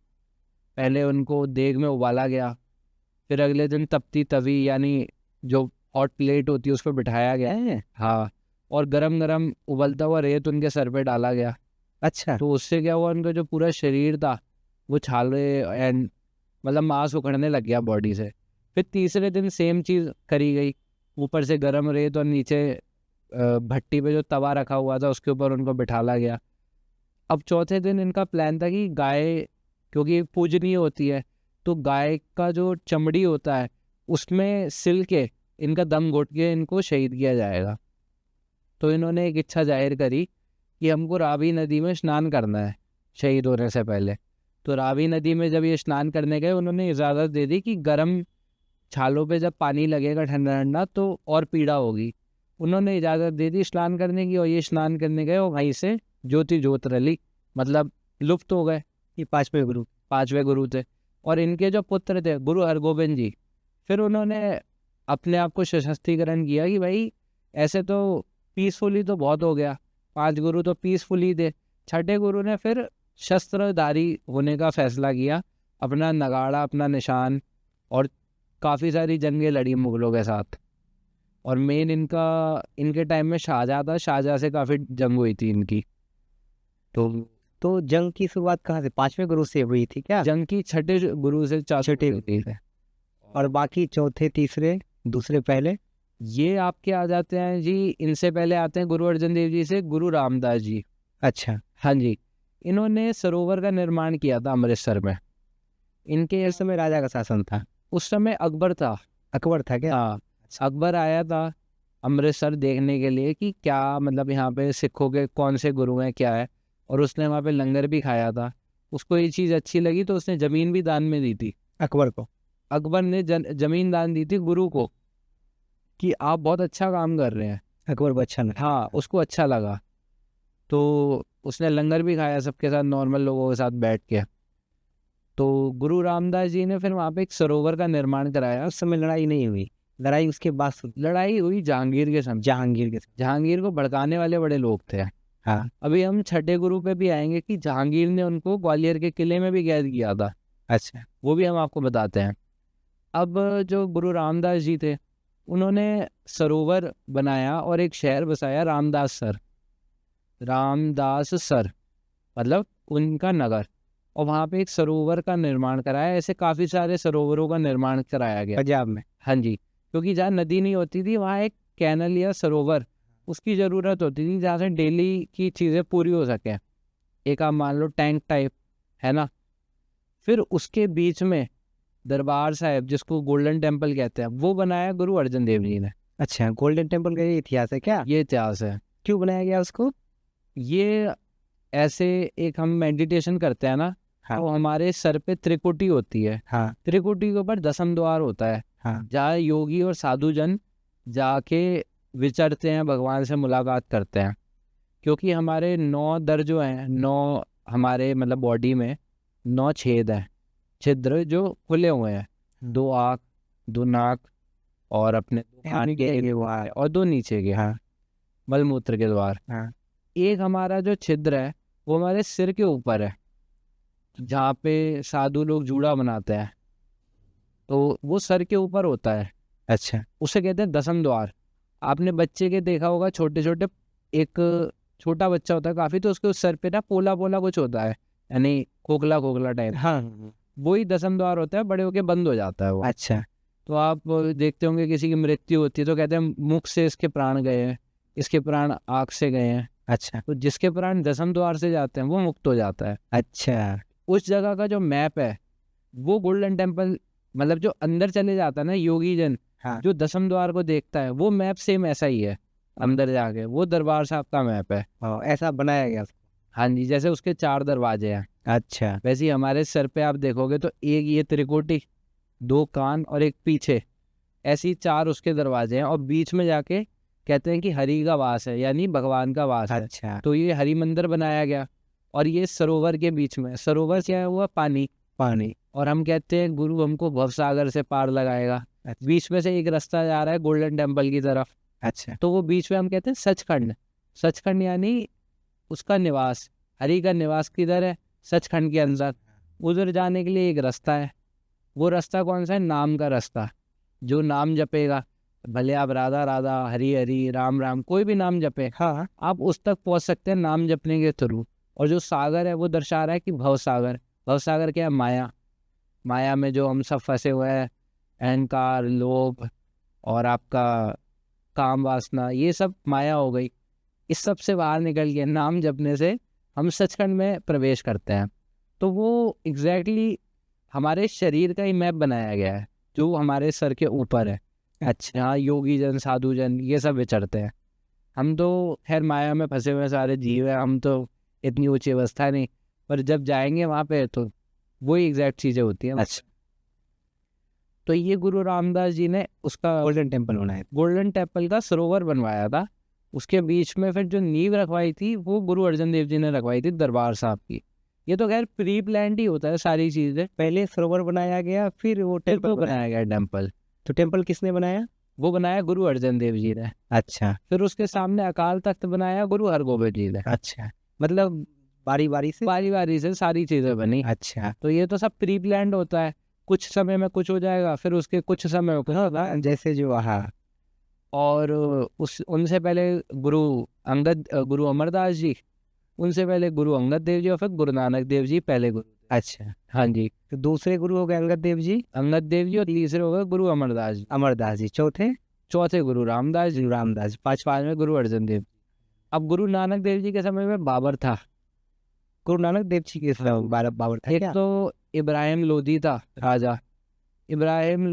[SPEAKER 1] पहले उनको देग में उबाला गया, फिर अगले दिन तपती तवी यानी जो हॉट प्लेट होती है उस पर बिठाया गया है, हाँ, और गरम गरम उबलता हुआ रेत उनके सर पे डाला गया।
[SPEAKER 2] अच्छा।
[SPEAKER 1] तो उससे क्या हुआ, उनका जो पूरा शरीर था वो छाले एंड मतलब मांस उखड़ने लग गया बॉडी से। फिर तीसरे दिन सेम चीज़ करी गई, ऊपर से गरम रेत और नीचे भट्टी पे जो तवा रखा हुआ था उसके ऊपर उनको बिठाला गया। अब चौथे दिन इनका प्लान था कि गाय, क्योंकि पूजनीय होती है, तो गाय का जो चमड़ी होता है उसमें सिल के इनका दम घोट के इनको शहीद किया जाएगा। तो इन्होंने एक इच्छा जाहिर करी कि हमको रावी नदी में स्नान करना है शहीद होने से पहले। तो रावी नदी में जब ये स्नान करने गए, उन्होंने इजाज़त दे दी कि गर्म छालों पे जब पानी लगेगा ठंडा ठंडा तो और पीड़ा होगी। उन्होंने इजाज़त दे दी स्नान करने की, और ये स्नान करने गए और वहीं से ज्योति ज्योत रली, मतलब लुप्त हो गए।
[SPEAKER 2] ये 5वें गुरु
[SPEAKER 1] थे। और इनके जो पुत्र थे गुरु हरगोबिंद जी, फिर उन्होंने अपने आप को सशक्तिकरण किया कि भाई ऐसे तो पीसफुली तो बहुत हो गया, 5 गुरु तो पीसफुली थे। छठे गुरु ने फिर शस्त्रधारी होने का फैसला किया, अपना नगाड़ा, अपना निशान, और काफ़ी सारी जंगें लड़ी मुगलों के साथ। और मेन इनके टाइम में शाहजहाँ से काफ़ी जंग हुई थी इनकी।
[SPEAKER 2] तो जंग की शुरुआत कहाँ से, 5वें गुरु से हुई थी क्या?
[SPEAKER 1] जंग की छठे गुरु से
[SPEAKER 2] छठे
[SPEAKER 1] हुई थी।
[SPEAKER 2] और बाकी चौथे, तीसरे, दूसरे, पहले?
[SPEAKER 1] ये आपके आ जाते हैं जी, इनसे पहले आते हैं गुरु अर्जन देव जी से गुरु रामदास जी।
[SPEAKER 2] अच्छा।
[SPEAKER 1] हाँ जी, इन्होंने सरोवर का निर्माण किया था अमृतसर में। इनके
[SPEAKER 2] उस समय राजा का शासन था?
[SPEAKER 1] उस समय अकबर था।
[SPEAKER 2] अकबर था क्या?
[SPEAKER 1] हाँ, अकबर आया था अमृतसर देखने के लिए कि क्या मतलब यहाँ पे सिखों के कौन से गुरु हैं क्या है, और उसने वहाँ पे लंगर भी खाया था। उसको ये चीज़ अच्छी लगी तो उसने ज़मीन भी दान में दी थी।
[SPEAKER 2] अकबर को?
[SPEAKER 1] अकबर ने ज़मीन दान दी थी गुरु को कि आप बहुत अच्छा काम कर रहे हैं।
[SPEAKER 2] अकबर को अच्छा लगा?
[SPEAKER 1] हाँ, उसको अच्छा लगा तो उसने लंगर भी खाया सबके साथ, नॉर्मल लोगों के साथ बैठ के। तो गुरु रामदास जी ने फिर वहाँ पे एक सरोवर का निर्माण कराया।
[SPEAKER 2] उस समय लड़ाई नहीं हुई? लड़ाई उसके बाद?
[SPEAKER 1] लड़ाई हुई जहांगीर के समय।
[SPEAKER 2] जहांगीर के?
[SPEAKER 1] जहांगीर को भड़काने वाले बड़े लोग थे।
[SPEAKER 2] हाँ।
[SPEAKER 1] अभी हम छठे गुरु पे भी आएंगे कि जहांगीर ने उनको ग्वालियर के किले में भी कैद किया था।
[SPEAKER 2] अच्छा।
[SPEAKER 1] वो भी हम आपको बताते हैं। अब जो गुरु रामदास जी थे उन्होंने सरोवर बनाया और एक शहर बसाया रामदाससर मतलब उनका नगर, और वहाँ पे एक सरोवर का निर्माण कराया। ऐसे काफ़ी सारे सरोवरों का निर्माण कराया गया
[SPEAKER 2] पंजाब में?
[SPEAKER 1] हाँ जी, क्योंकि जहाँ नदी नहीं होती थी वहाँ एक कैनल या सरोवर उसकी ज़रूरत होती थी जहाँ से डेली की चीज़ें पूरी हो सकें। एक आप मान लो टैंक टाइप, है ना। फिर उसके बीच में दरबार साहिब, जिसको गोल्डन टेम्पल कहते हैं, वो बनाया गुरु अर्जन देव जी ने।
[SPEAKER 2] अच्छा, गोल्डन टेम्पल का ये इतिहास है क्या?
[SPEAKER 1] ये इतिहास है।
[SPEAKER 2] क्यों बनाया गया उसको?
[SPEAKER 1] ये ऐसे एक हम मेडिटेशन करते हैं ना,
[SPEAKER 2] हाँ।
[SPEAKER 1] तो हमारे सर पे त्रिकुटी होती है।
[SPEAKER 2] हाँ।
[SPEAKER 1] त्रिकुटी के ऊपर दसम द्वार होता है।
[SPEAKER 2] हाँ।
[SPEAKER 1] जहाँ योगी और साधु जन जाके विचरते हैं, भगवान से मुलाकात करते हैं। क्योंकि हमारे 9 दर जो हैं, 9 हमारे मतलब बॉडी में 9 छेद हैं, छिद्र जो खुले हुए हैं। 2 आँख, 2 नाक, और अपने 2 कान के
[SPEAKER 2] वहाँ।
[SPEAKER 1] और 2 नीचे के।
[SPEAKER 2] हाँ।
[SPEAKER 1] मलमूत्र के द्वार।
[SPEAKER 2] हाँ।
[SPEAKER 1] एक हमारा जो छिद्र है वो हमारे सिर के ऊपर है, जहाँ पे साधु लोग जूड़ा बनाते हैं, तो वो सर के ऊपर होता है।
[SPEAKER 2] अच्छा।
[SPEAKER 1] उसे कहते हैं दसम द्वार। आपने बच्चे के देखा होगा, छोटे छोटे, एक छोटा बच्चा होता है काफ़ी, तो उसके उस सर पे ना पोला पोला कुछ होता है, यानी खोखला खोखला टाइप।
[SPEAKER 2] हाँ।
[SPEAKER 1] वही दसम द्वार होता है, बड़े होके बंद हो जाता है वो।
[SPEAKER 2] अच्छा।
[SPEAKER 1] तो आप देखते होंगे किसी की मृत्यु होती है तो कहते हैं मुख से इसके प्राण गए हैं, इसके प्राण आँख से गए हैं।
[SPEAKER 2] अच्छा।
[SPEAKER 1] तो जिसके प्राण दसम द्वार से जाते हैं वो मुक्त हो जाता है।
[SPEAKER 2] अच्छा।
[SPEAKER 1] उस जगह का जो मैप है वो गोल्डन टेम्पल, मतलब जो अंदर चले जाता है ना योगी जन,
[SPEAKER 2] हाँ।
[SPEAKER 1] जो दसम द्वार को देखता है, वो मैप सेम ऐसा ही है। अंदर जाके वो दरबार साहब का मैप है।
[SPEAKER 2] ऐसा बनाया गया उसको?
[SPEAKER 1] हाँ जी, जैसे उसके 4 दरवाजे हैं।
[SPEAKER 2] अच्छा।
[SPEAKER 1] वैसे ही हमारे सर पे आप देखोगे तो एक ये त्रिकोटी, 2 कान और एक पीछे, ऐसी 4 उसके दरवाजे हैं। और बीच में जाके कहते हैं कि हरि का वास है, यानी भगवान का वास है।
[SPEAKER 2] अच्छा।
[SPEAKER 1] तो ये हरि मंदिर बनाया गया। और ये सरोवर के बीच में, सरोवर क्या है, हुआ पानी।
[SPEAKER 2] पानी।
[SPEAKER 1] और हम कहते हैं गुरु हमको भवसागर से पार लगाएगा।
[SPEAKER 2] अच्छा।
[SPEAKER 1] बीच में से एक रास्ता जा रहा है गोल्डन टेम्पल की तरफ।
[SPEAKER 2] अच्छा।
[SPEAKER 1] तो वो बीच में हम कहते हैं सचखंड। सचखंड यानी उसका निवास, हरि का निवास किधर है, सचखंड के अंदर। उधर जाने के लिए एक रास्ता है। वो रास्ता कौन सा है, नाम का रास्ता। जो नाम जपेगा, भले आप राधा राधा, हरि हरि, राम राम, कोई भी नाम जपे,
[SPEAKER 2] हाँ।
[SPEAKER 1] आप उस तक पहुंच सकते हैं नाम जपने के थ्रू। और जो सागर है वो दर्शा रहा है कि भवसागर। भवसागर क्या है, माया। माया में जो हम सब फंसे हुए हैं, अहंकार, लोभ और आपका काम वासना, ये सब माया हो गई। इस सब से बाहर निकल के नाम जपने से हम सचखंड में प्रवेश करते हैं। तो वो एग्जैक्टली हमारे शरीर का ही मैप बनाया गया है जो हमारे सर के ऊपर है। अच्छा, यहाँ योगी जन, साधु जन, ये सब विचरते हैं। हम तो खैर माया में फंसे हुए सारे जीव हैं, हम तो इतनी ऊंची अवस्था नहीं, पर जब जाएंगे वहाँ पे तो वही एग्जैक्ट चीज़ें होती हैं।
[SPEAKER 2] अच्छा।
[SPEAKER 1] तो ये गुरु रामदास जी ने उसका
[SPEAKER 2] गोल्डन टेम्पल बनाया?
[SPEAKER 1] गोल्डन टेम्पल का सरोवर बनवाया था। उसके बीच में फिर जो नींव रखवाई थी वो गुरु अर्जन देव जी ने रखवाई थी दरबार साहब की। ये तो खैर प्री प्लान्ड ही होता है सारी चीज़ें।
[SPEAKER 2] पहले सरोवर बनाया गया, फिर वो टेम्पल
[SPEAKER 1] बनाया गया टेम्पल।
[SPEAKER 2] तो टेम्पल किसने बनाया?
[SPEAKER 1] वो बनाया गुरु अर्जन देव जी ने।
[SPEAKER 2] अच्छा।
[SPEAKER 1] फिर उसके सामने अकाल तख्त बनाया गुरु हरगोबिंद जी ने।
[SPEAKER 2] अच्छा, मतलब बारी बारी से
[SPEAKER 1] सारी चीज़ें बनी।
[SPEAKER 2] अच्छा।
[SPEAKER 1] तो ये तो सब प्री प्लान्ड होता है, कुछ समय में कुछ हो जाएगा, फिर उसके कुछ समय होगा।
[SPEAKER 2] जैसे जो, हाँ।
[SPEAKER 1] और उनसे पहले गुरु अमरदास जी, उनसे पहले गुरु अंगद देव जी और फिर गुरु नानक देव जी पहले गुरु।
[SPEAKER 2] अच्छा,
[SPEAKER 1] हाँ जी,
[SPEAKER 2] तो दूसरे गुरु हो गए अंगद देव जी,
[SPEAKER 1] और तीसरे हो गए गुरु अमरदास जी,
[SPEAKER 2] अमरदास जी,
[SPEAKER 1] चौथे गुरु रामदास जी,
[SPEAKER 2] रामदास जी,
[SPEAKER 1] पांचवें गुरु अर्जन देव। अब गुरु नानक देव जी के समय में बाबर था,
[SPEAKER 2] गुरु नानक देव जी के बाबर था
[SPEAKER 1] एक
[SPEAKER 2] क्या?
[SPEAKER 1] तो इब्राहिम लोदी था राजा, इब्राहिम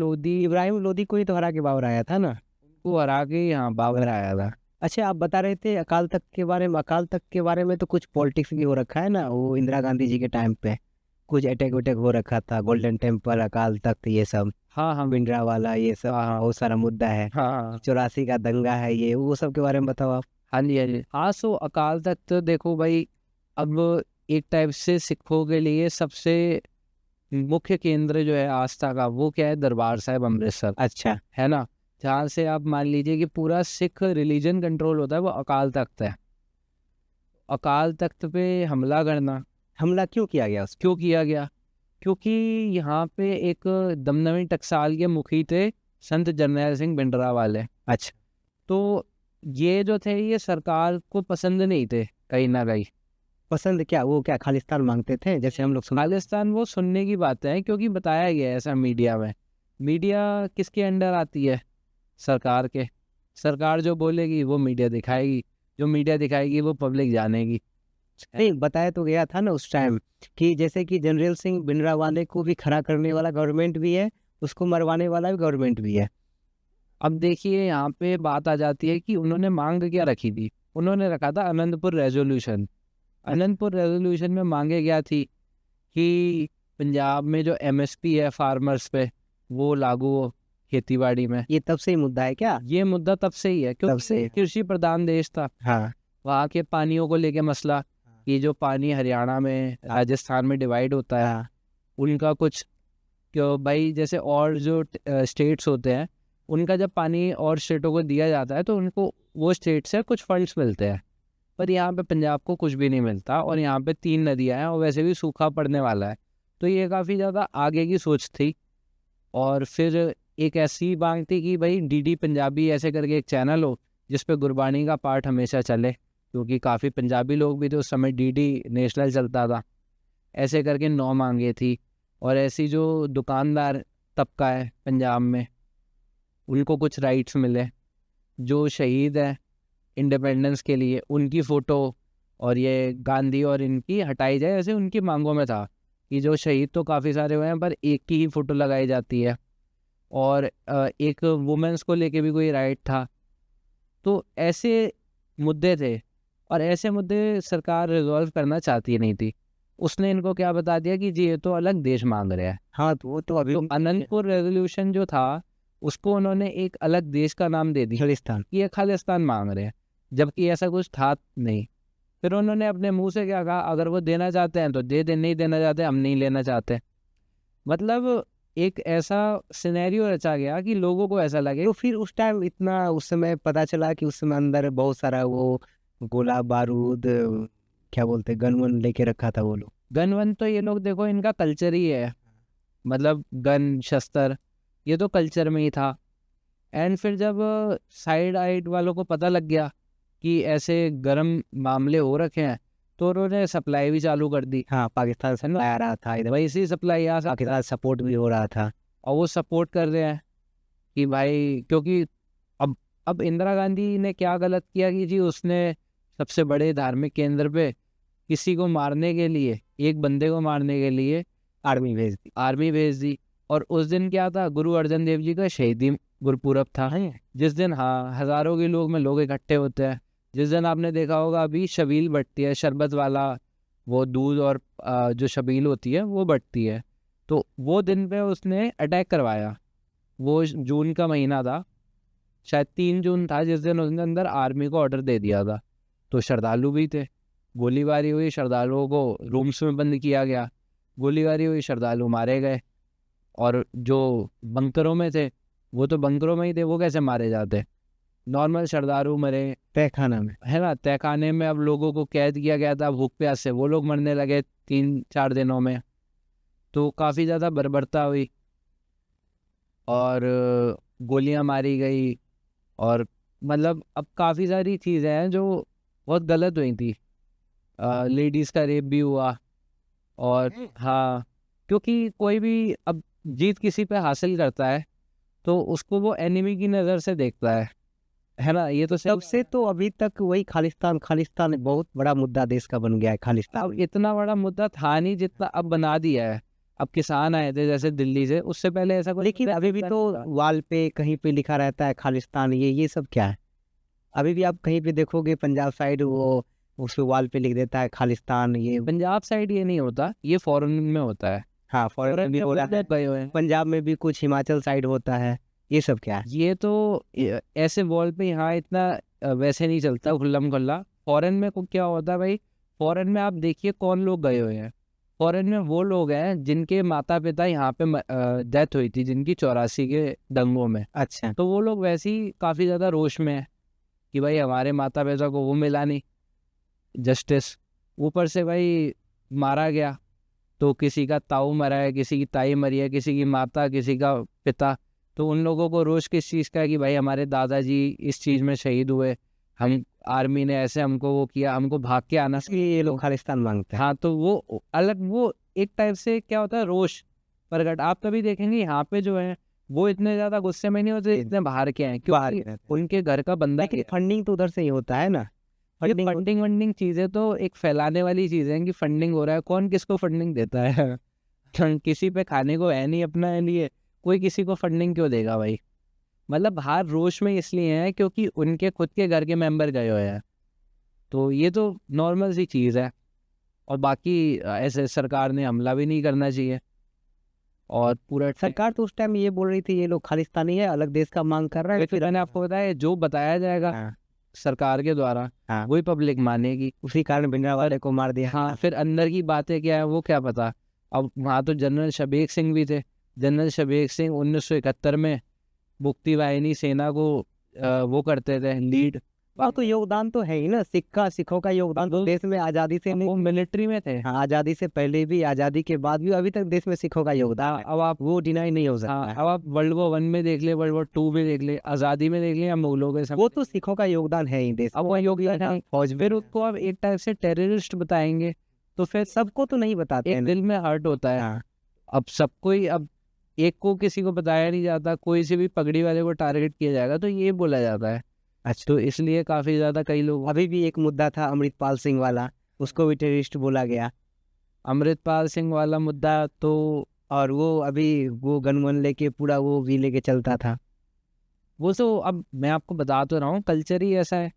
[SPEAKER 2] लोधी को ही तो हरा के बाबर आया था ना?
[SPEAKER 1] को हरा के यहाँ बाबर आया था।
[SPEAKER 2] अच्छा, आप बता रहे थे अकाल तख्त के बारे में। अकाल तख्त के बारे में तो कुछ पॉलिटिक्स भी हो रखा है ना, वो इंदिरा गांधी जी के टाइम पे कुछ अटैक वटैक हो रखा था, गोल्डन टेम्पल, अकाल तख्त, ये सब,
[SPEAKER 1] हाँ
[SPEAKER 2] भिंडरा वाला, ये सब बहुत सारा मुद्दा है।
[SPEAKER 1] हाँ
[SPEAKER 2] 84 का दंगा है, ये वो सब के बारे में बताओ आप।
[SPEAKER 1] हाँ जी हाँ जी। हाँ, सो अकाल तख्त तो देखो भाई, अब एक टाइप से सिखों के लिए सबसे मुख्य केंद्र जो है आस्था का, वो क्या है, दरबार साहिब अमृतसर,
[SPEAKER 2] अच्छा,
[SPEAKER 1] है ना, जहाँ से आप मान लीजिए कि पूरा सिख रिलीजन कंट्रोल होता है, वो अकाल तख्त है। अकाल तख्त पे हमला करना,
[SPEAKER 2] हमला क्यों किया गया उस?
[SPEAKER 1] क्यों किया गया? क्योंकि यहाँ पे एक दमदमी टकसाल के मुखी थे संत जरनैल सिंह भिंडरा वाले।
[SPEAKER 2] अच्छा,
[SPEAKER 1] तो ये जो थे, ये सरकार को पसंद नहीं थे कहीं ना कहीं।
[SPEAKER 2] पसंद क्या, वो क्या खालिस्तान मांगते थे जैसे हम लोग
[SPEAKER 1] खालिस्तान वो सुनने की बात है, क्योंकि बताया गया है ऐसा मीडिया में। मीडिया किसके अंडर आती है? सरकार के। सरकार जो बोलेगी वो मीडिया दिखाएगी, जो मीडिया दिखाएगी वो पब्लिक जानेगी।
[SPEAKER 2] नहीं, बताया तो गया था ना उस टाइम कि जैसे कि जनरल सिंह भिंडरा वाले को भी खड़ा करने वाला गवर्नमेंट भी है, उसको मरवाने वाला भी गवर्नमेंट भी है।
[SPEAKER 1] अब देखिए यहाँ पे बात आ जाती है कि उन्होंने मांग क्या रखी थी। उन्होंने रखा था अनंतपुर रेजोल्यूशन। अनंतपुर रेजोल्यूशन में मांगे क्या थी कि पंजाब में जो एमएसपी है फार्मर्स पे, वो लागू हो खेतीबाड़ी में।
[SPEAKER 2] ये तब से ही मुद्दा है क्या?
[SPEAKER 1] ये मुद्दा तब से ही है,
[SPEAKER 2] तब से
[SPEAKER 1] क्योंकि कृषि प्रधान देश था।
[SPEAKER 2] हाँ,
[SPEAKER 1] वहाँ के पानियों को लेके मसला कि जो पानी हरियाणा में, राजस्थान में डिवाइड होता है,
[SPEAKER 2] हाँ,
[SPEAKER 1] उनका कुछ, क्यों भाई, जैसे और जो स्टेट्स होते हैं, उनका जब पानी और स्टेटों को दिया जाता है तो उनको वो स्टेट से कुछ फंड्स मिलते हैं, पर यहाँ पे पंजाब को कुछ भी नहीं मिलता। और यहाँ पे 3 नदियाँ हैं और वैसे भी सूखा पड़ने वाला है, तो ये काफ़ी ज़्यादा आगे की सोच थी। और फिर एक ऐसी मांग थी कि भाई डीडी पंजाबी ऐसे करके एक चैनल हो जिस पे गुरबानी का पाठ हमेशा चले, क्योंकि काफ़ी पंजाबी लोग भी थे उस समय, डीडी नेशनल चलता था। ऐसे करके 9 मांगे थी। और ऐसी जो दुकानदार तबका है पंजाब में, उनको कुछ राइट्स मिले। जो शहीद है इंडिपेंडेंस के लिए, उनकी फ़ोटो और ये गांधी और इनकी हटाई जाए, ऐसे उनकी मांगों में था कि जो शहीद तो काफ़ी सारे हुए हैं पर एक की ही फ़ोटो लगाई जाती है। और एक वुमेंस को लेके भी कोई राइट था। तो ऐसे मुद्दे थे, और ऐसे मुद्दे सरकार रिजॉल्व करना चाहती नहीं थी। उसने इनको क्या बता दिया कि जी ये तो अलग देश मांग रहे हैं।
[SPEAKER 2] हाँ, तो वो तो अभी
[SPEAKER 1] तो अनंतपुर रेजोल्यूशन जो था, उसको उन्होंने एक अलग देश का नाम दे दिया
[SPEAKER 2] खालिस्तान।
[SPEAKER 1] कि ये खालिस्तान मांग रहे हैं, जबकि ऐसा कुछ था नहीं। फिर उन्होंने अपने मुंह से क्या कहा, अगर वो देना चाहते हैं तो दे दे, नहीं देना चाहते हम नहीं लेना चाहते। मतलब एक ऐसा सिनेरियो रचा गया कि लोगों को ऐसा लगे।
[SPEAKER 2] तो फिर उस टाइम इतना, उस समय पता चला कि उस समय अंदर बहुत सारा वो गोला बारूद, क्या बोलते, गन वन लेके रखा था वो लोग।
[SPEAKER 1] गन वन तो ये लोग देखो, इनका कल्चर ही है, मतलब गन शस्त्र ये तो कल्चर में ही था। एंड फिर जब साइड आइड वालों को पता लग गया कि ऐसे गर्म मामले हो रखे हैं, तो उन्होंने सप्लाई भी चालू कर दी।
[SPEAKER 2] हाँ, पाकिस्तान से आ रहा था इधर,
[SPEAKER 1] भाई इसी सप्लाई यहाँ से,
[SPEAKER 2] पाकिस्तान सपोर्ट भी हो रहा था।
[SPEAKER 1] और वो सपोर्ट कर रहे हैं कि भाई, क्योंकि अब इंदिरा गांधी ने क्या गलत किया कि जी उसने सबसे बड़े धार्मिक केंद्र पे किसी को मारने के लिए, एक बंदे को मारने के लिए
[SPEAKER 2] आर्मी भेज दी।
[SPEAKER 1] और उस दिन क्या था, गुरु अर्जन देव जी का शहीदी गुरपुरब था, जिस दिन हाँ हज़ारों के लोग इकट्ठे होते हैं। जिस दिन आपने देखा होगा अभी शबील बटती है, शरबत वाला वो दूध और जो शबील होती है वो बटती है, तो वो दिन पे उसने अटैक करवाया। वो जून का महीना था, शायद 3 जून था, जिस दिन उसने अंदर आर्मी को ऑर्डर दे दिया था। तो श्रद्धालु भी थे, गोलीबारी हुई, श्रद्धालुओं को रूम्स में बंद किया गया, गोलीबारी हुई, श्रद्धालु मारे गए। और जो बंकरों में थे वो तो बंकरों में ही थे, वो कैसे मारे जाते? नॉर्मल श्रद्धालु मरे
[SPEAKER 2] तहखाना में,
[SPEAKER 1] है ना, तहखाने में। अब लोगों को कैद किया गया था भूख प्यास से, वो लोग मरने लगे 3-4 दिनों में। तो काफ़ी ज़्यादा बर्बरता हुई और गोलियां मारी गई। और मतलब अब काफ़ी सारी चीज़ें हैं जो बहुत गलत हुई थी। लेडीज़ का रेप भी हुआ। और हाँ, क्योंकि कोई भी अब जीत किसी पे हासिल करता है तो उसको वो एनिमी की नज़र से देखता है ना? ये तो
[SPEAKER 2] तब से तो अभी तक वही खालिस्तान खालिस्तान बहुत बड़ा मुद्दा देश का बन गया है खालिस्तान।
[SPEAKER 1] अब इतना बड़ा मुद्दा था नहीं जितना अब बना दिया है। अब किसान आए थे जैसे दिल्ली से, उससे पहले ऐसा कुछ
[SPEAKER 2] लेकिन अभी भी तो वॉल पे कहीं पे लिखा रहता है खालिस्तान, ये सब क्या है? अभी भी आप कहीं पे देखोगे पंजाब साइड वो उस वॉल पे लिख देता है खालिस्तान ये।
[SPEAKER 1] पंजाब साइड ये नहीं होता, ये फॉरेन में होता है।
[SPEAKER 2] हाँ फॉरेन में भी हो रहा है,
[SPEAKER 1] गए हुए हैं।
[SPEAKER 2] पंजाब में भी कुछ हिमाचल साइड होता है, ये सब क्या है?
[SPEAKER 1] ये तो ऐसे वॉल पे यहाँ इतना वैसे नहीं चलता खुल्लम खुल्ला। फॉरेन में को क्या होता है भाई, फॉरेन में आप देखिए कौन लोग गए हुए हैं। फॉरेन में वो लोग हैं जिनके माता पिता यहाँ पे डेथ हुई थी, जिनकी 84 के दंगों में।
[SPEAKER 2] अच्छा,
[SPEAKER 1] तो वो लोग वैसे ही काफ़ी ज़्यादा रोष में है कि भाई हमारे माता पिता को वो मिला नहीं जस्टिस। ऊपर से भाई मारा गया तो किसी का ताऊ मरा है, किसी की ताई मरी है, किसी की माता, किसी का पिता। तो उन लोगों को रोष किस चीज़ का है कि भाई हमारे दादाजी इस चीज़ में शहीद हुए, हम आर्मी ने ऐसे हमको वो किया, हमको भाग के आना।
[SPEAKER 2] इसलिए ये लोग खालिस्तान मांगते हैं।
[SPEAKER 1] हाँ, तो वो अलग, वो एक टाइप से क्या होता है, रोष प्रकट। आप कभी देखेंगे यहाँ पे जो है वो इतने ज़्यादा गुस्से में नहीं होते, इतने बाहर के हैं
[SPEAKER 2] बाहर
[SPEAKER 1] क्योंकि
[SPEAKER 2] के रहते हैं।
[SPEAKER 1] उनके घर का बंदा।
[SPEAKER 2] लेकिन फंडिंग तो उधर से ही होता है ना,
[SPEAKER 1] ये फंडिंग वंडिंग चीज़ें तो एक फैलाने वाली चीज़ें हैं कि फंडिंग हो रहा है। कौन किसको फंडिंग देता है? किसी पे खाने को है नहीं अपना लिए, कोई किसी को फंडिंग क्यों देगा भाई? मतलब बाहर रोष में इसलिए है क्योंकि उनके खुद के घर के मेंबर गए हुए हैं। तो ये तो नॉर्मल सी चीज़ है। और बाकी ऐसे सरकार ने हमला भी नहीं करना चाहिए। और पूरा
[SPEAKER 2] सरकार तो उस टाइम ये बोल रही थी ये लोग खालिस्तानी है, अलग देश का मांग कर रहा है।
[SPEAKER 1] फिर मैंने आपको बताया जो बताया जाएगा
[SPEAKER 2] हाँ,
[SPEAKER 1] सरकार के द्वारा
[SPEAKER 2] हाँ,
[SPEAKER 1] वही पब्लिक मानेगी।
[SPEAKER 2] उसी कारण भिंडरावाले को मार दिया।
[SPEAKER 1] हाँ, फिर अंदर की बातें क्या है वो क्या पता। अब वहाँ तो जनरल शबीक सिंह भी थे। जनरल शबीक सिंह 1971 में मुक्ति वाहिनी सेना को वो करते थे लीड।
[SPEAKER 2] वहाँ तो योगदान तो है ही ना, सिखों का योगदान तो देश में आज़ादी से
[SPEAKER 1] वो मिलिट्री में थे।
[SPEAKER 2] हाँ, आज़ादी से पहले भी, आज़ादी के बाद भी, अभी तक देश में सिखों का योगदान है।
[SPEAKER 1] अब आप
[SPEAKER 2] वो डिनाई नहीं हो
[SPEAKER 1] हाँ,
[SPEAKER 2] सकता
[SPEAKER 1] अब आप वर्ल्ड वॉर 1 में देख ले, वर्ल्ड वॉर 2 में देख ले, आज़ादी में देख ले या मुगलों के
[SPEAKER 2] है।
[SPEAKER 1] समय।
[SPEAKER 2] वो तो सिखों का योगदान है ही देश
[SPEAKER 1] अब वो योगदान है,
[SPEAKER 2] फौज में।
[SPEAKER 1] फिर उसको अब एक टाइप से टेररिस्ट बताएंगे तो फिर
[SPEAKER 2] सबको तो नहीं बताते
[SPEAKER 1] एक
[SPEAKER 2] हैं।
[SPEAKER 1] दिल में हर्ट होता है।
[SPEAKER 2] हाँ,
[SPEAKER 1] अब सबको ही, अब एक को किसी को बताया नहीं जाता, कोई से भी पगड़ी वाले को टारगेट किया जाएगा तो ये बोला जाता है।
[SPEAKER 2] अच्छा।
[SPEAKER 1] तो इसलिए काफ़ी ज़्यादा कई लोग।
[SPEAKER 2] अभी भी एक मुद्दा था अमृतपाल सिंह वाला, उसको भी टेररिस्ट बोला गया।
[SPEAKER 1] अमृतपाल सिंह वाला मुद्दा तो
[SPEAKER 2] और वो अभी वो गन वन लेके पूरा वो भी लेके चलता था।
[SPEAKER 1] वो तो अब मैं आपको बता तो रहा हूँ, कल्चर ही ऐसा है।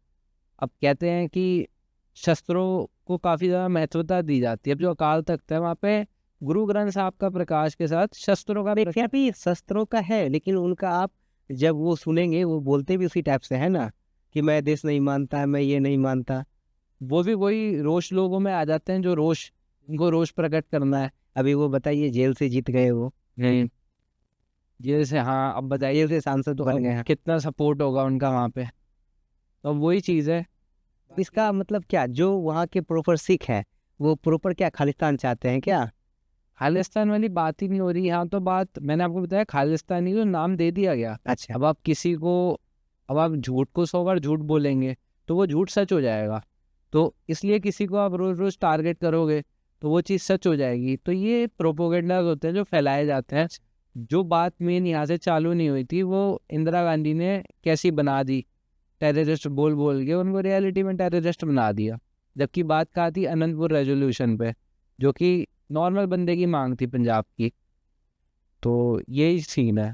[SPEAKER 1] अब कहते हैं कि शस्त्रों को काफ़ी ज़्यादा महत्वता दी जाती है। अब जो अकाल तख्त है वहाँ पे गुरु ग्रंथ साहब का प्रकाश के साथ शस्त्रों का
[SPEAKER 2] देखिए अभी शस्त्रों का है, लेकिन उनका आप जब वो सुनेंगे वो बोलते भी उसी टाइप से है ना, कि मैं देश नहीं मानता, मैं ये नहीं मानता।
[SPEAKER 1] वो भी वही रोष लोगों में आ जाते हैं जो रोष, उनको रोष प्रकट करना है।
[SPEAKER 2] अभी वो बताइए जेल से जीत गए वो,
[SPEAKER 1] जैसे हाँ, अब बताइए
[SPEAKER 2] जेल से सांसद बन गए हैं।
[SPEAKER 1] कितना सपोर्ट होगा उनका वहाँ पे। तो वही चीज़ है।
[SPEAKER 2] इसका मतलब क्या, जो वहाँ के प्रॉपर सिख है वो प्रॉपर क्या खालिस्तान चाहते हैं क्या?
[SPEAKER 1] खालिस्तान वाली बात ही नहीं हो रही यहाँ तो। बात मैंने आपको बताया, खालिस्तानी को नाम दे दिया गया।
[SPEAKER 2] अच्छा,
[SPEAKER 1] अब आप किसी को, अब आप झूठ को 100 बार झूठ बोलेंगे तो वो झूठ सच हो जाएगा। तो इसलिए किसी को आप रोज़ रोज़ टारगेट करोगे तो वो चीज़ सच हो जाएगी। तो ये प्रोपोगेंडाज होते हैं जो फैलाए जाते हैं। जो बात मेन यहाँ से चालू नहीं हुई थी वो इंदिरा गांधी ने कैसी बना दी, टेररिस्ट बोल बोल के उनको रियलिटी में टेररिस्ट बना दिया। जबकि बात कहा थी अनंतपुर रेजोल्यूशन पे, जो कि नॉर्मल बंदे की मांग थी पंजाब की। तो यही सीन है।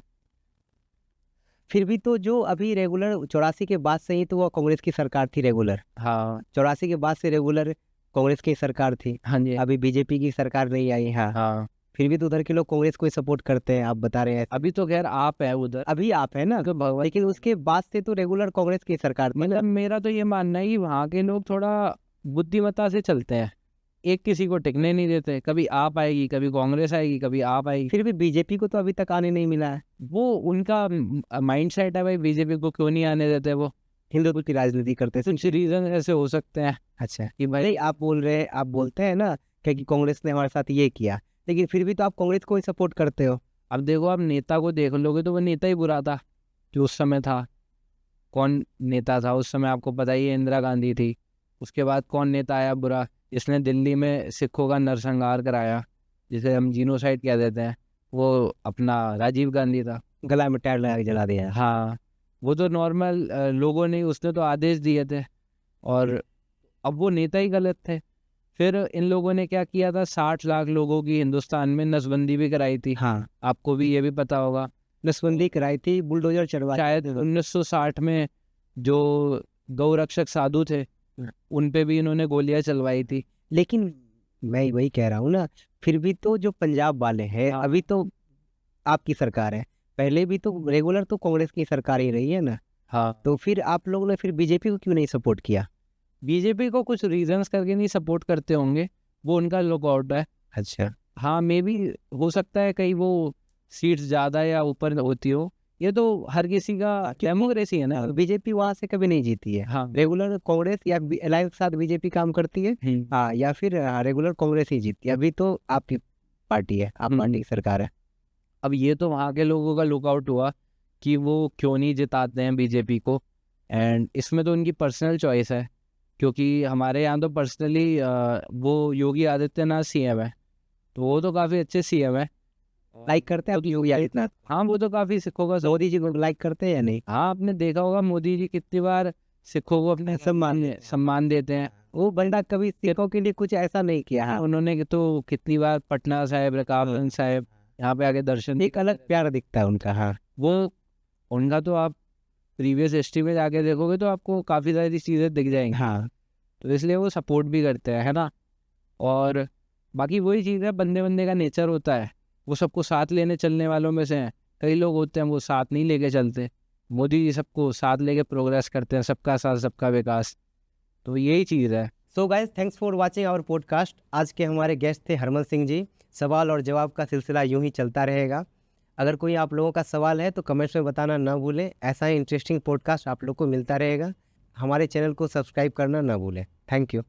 [SPEAKER 2] फिर भी तो जो अभी रेगुलर 84 के बाद से ही तो वो कांग्रेस की सरकार थी रेगुलर।
[SPEAKER 1] हाँ
[SPEAKER 2] 84 के बाद से रेगुलर कांग्रेस की सरकार थी,
[SPEAKER 1] हाँ जी
[SPEAKER 2] अभी बीजेपी की सरकार नहीं आई। हाँ,
[SPEAKER 1] हाँ।
[SPEAKER 2] फिर भी तो उधर के लोग कांग्रेस को ही सपोर्ट करते हैं, आप बता रहे हैं।
[SPEAKER 1] अभी तो खैर आप है उधर,
[SPEAKER 2] अभी आप है ना,
[SPEAKER 1] तो भगवान।
[SPEAKER 2] लेकिन उसके बाद से तो रेगुलर कांग्रेस की सरकार थी ना।
[SPEAKER 1] मतलब मेरा तो ये मानना है कि वहाँ के लोग थोड़ा बुद्धिमत्ता से चलते हैं, एक किसी को टिकने नहीं देते। कभी आप आएगी, कभी कांग्रेस आएगी, कभी आप आएगी।
[SPEAKER 2] फिर भी बीजेपी को तो अभी तक आने नहीं मिला है।
[SPEAKER 1] वो उनका माइंड सेट है भाई, बीजेपी को क्यों नहीं आने देते वो।
[SPEAKER 2] हिंदुत्व की राजनीति करते थे।
[SPEAKER 1] कुछ रीजन ऐसे हो सकते हैं
[SPEAKER 2] अच्छा,
[SPEAKER 1] कि भाई
[SPEAKER 2] नहीं आप बोल रहे हैं, आप बोलते हैं ना कि कांग्रेस ने हमारे साथ ये किया, लेकिन फिर भी तो आप कांग्रेस को ही सपोर्ट करते हो।
[SPEAKER 1] अब देखो, आप नेता को देख लोगे तो वो नेता ही बुरा था जो उस समय था। कौन नेता था उस समय, आपको पता ही है, इंदिरा गांधी थी। उसके बाद कौन नेता आया बुरा, जिसने दिल्ली में सिखों का नरसंहार कराया, जिसे हम जीनोसाइड कह देते हैं, वो अपना राजीव गांधी था।
[SPEAKER 2] गला में टायर लगा के जला दिया।
[SPEAKER 1] हाँ, वो तो नॉर्मल लोगों ने, उसने तो आदेश दिए थे, और अब वो नेता ही गलत थे। फिर इन लोगों ने क्या किया था, 60 लाख लोगों की हिंदुस्तान में नसबंदी भी कराई थी।
[SPEAKER 2] हाँ,
[SPEAKER 1] आपको भी ये भी पता होगा।
[SPEAKER 2] नसबंदी कराई थी, बुलडोजर चढ़वा
[SPEAKER 1] शायद 1960 में जो गौ रक्षक साधु थे, उन पे भी इन्होंने गोलियां चलवाई थी।
[SPEAKER 2] लेकिन मैं वही कह रहा हूँ ना, फिर भी तो जो पंजाब वाले हैं,
[SPEAKER 1] हाँ।
[SPEAKER 2] अभी तो आपकी सरकार है, पहले भी तो रेगुलर तो कांग्रेस की सरकार ही रही है ना,
[SPEAKER 1] हाँ,
[SPEAKER 2] तो फिर आप लोगों ने फिर बीजेपी को क्यों नहीं सपोर्ट किया?
[SPEAKER 1] बीजेपी को कुछ रीजंस करके नहीं सपोर्ट करते होंगे, वो उनका लुकआउट है।
[SPEAKER 2] अच्छा,
[SPEAKER 1] हाँ, मे बी हो सकता है कहीं वो सीट्स ज़्यादा या ऊपर होती हो, ये तो हर किसी का डेमोक्रेसी है ना।
[SPEAKER 2] बीजेपी वहां से कभी नहीं जीती है।
[SPEAKER 1] हाँ।
[SPEAKER 2] रेगुलर कांग्रेस या अलायंस के साथ बीजेपी काम करती है, हाँ, या फिर रेगुलर कांग्रेस ही जीतती है। अभी तो आपकी पार्टी है, आप पार्टी की सरकार है।
[SPEAKER 1] अब ये तो वहाँ के लोगों का लुकआउट हुआ कि वो क्यों नहीं जिताते हैं बीजेपी को, एंड इसमें तो उनकी पर्सनल चॉइस है, क्योंकि हमारे यहाँ तो पर्सनली वो योगी आदित्यनाथ सीएम है, तो वो तो काफ़ी अच्छे सीएम है।
[SPEAKER 2] लाइक करते हैं आप योगी आदित्यनाथ?
[SPEAKER 1] हाँ, वो तो काफ़ी सिखों का
[SPEAKER 2] मोदी जी को लाइक करते हैं या नहीं?
[SPEAKER 1] हाँ, आपने देखा होगा मोदी जी कितनी बार सिखों को अपने सम्मान देते हैं।
[SPEAKER 2] वो बंदा कभी सिखों के लिए कुछ ऐसा नहीं किया। हाँ,
[SPEAKER 1] उन्होंने तो कितनी बार पटना साहिब, रकाबगंज साहिब, यहाँ पे आके दर्शन,
[SPEAKER 2] एक अलग प्यार दिखता है उनका। हाँ,
[SPEAKER 1] वो उनका तो आप प्रीवियस हिस्ट्री में जाके देखोगे तो आपको काफ़ी सारी चीज़ें दिख जाएंगी।
[SPEAKER 2] हाँ,
[SPEAKER 1] तो इसलिए वो सपोर्ट भी करते हैं, है ना। और बाकी वही चीज़ है, बंदे बंदे का नेचर होता है, वो सबको साथ लेने चलने वालों में से हैं। कई लोग होते हैं वो साथ नहीं लेके चलते। मोदी जी सबको साथ लेके प्रोग्रेस करते हैं, सबका साथ सबका विकास, तो यही चीज़ है।
[SPEAKER 2] So guys, thanks for watching our podcast. आज के हमारे गेस्ट थे हरमन सिंह जी। सवाल और जवाब का सिलसिला यूं ही चलता रहेगा। अगर कोई आप लोगों का सवाल है तो कमेंट्स में बताना ना भूलें। ऐसा ही इंटरेस्टिंग पॉडकास्ट आप लोग को मिलता रहेगा। हमारे चैनल को सब्सक्राइब करना ना भूलें। Thank you.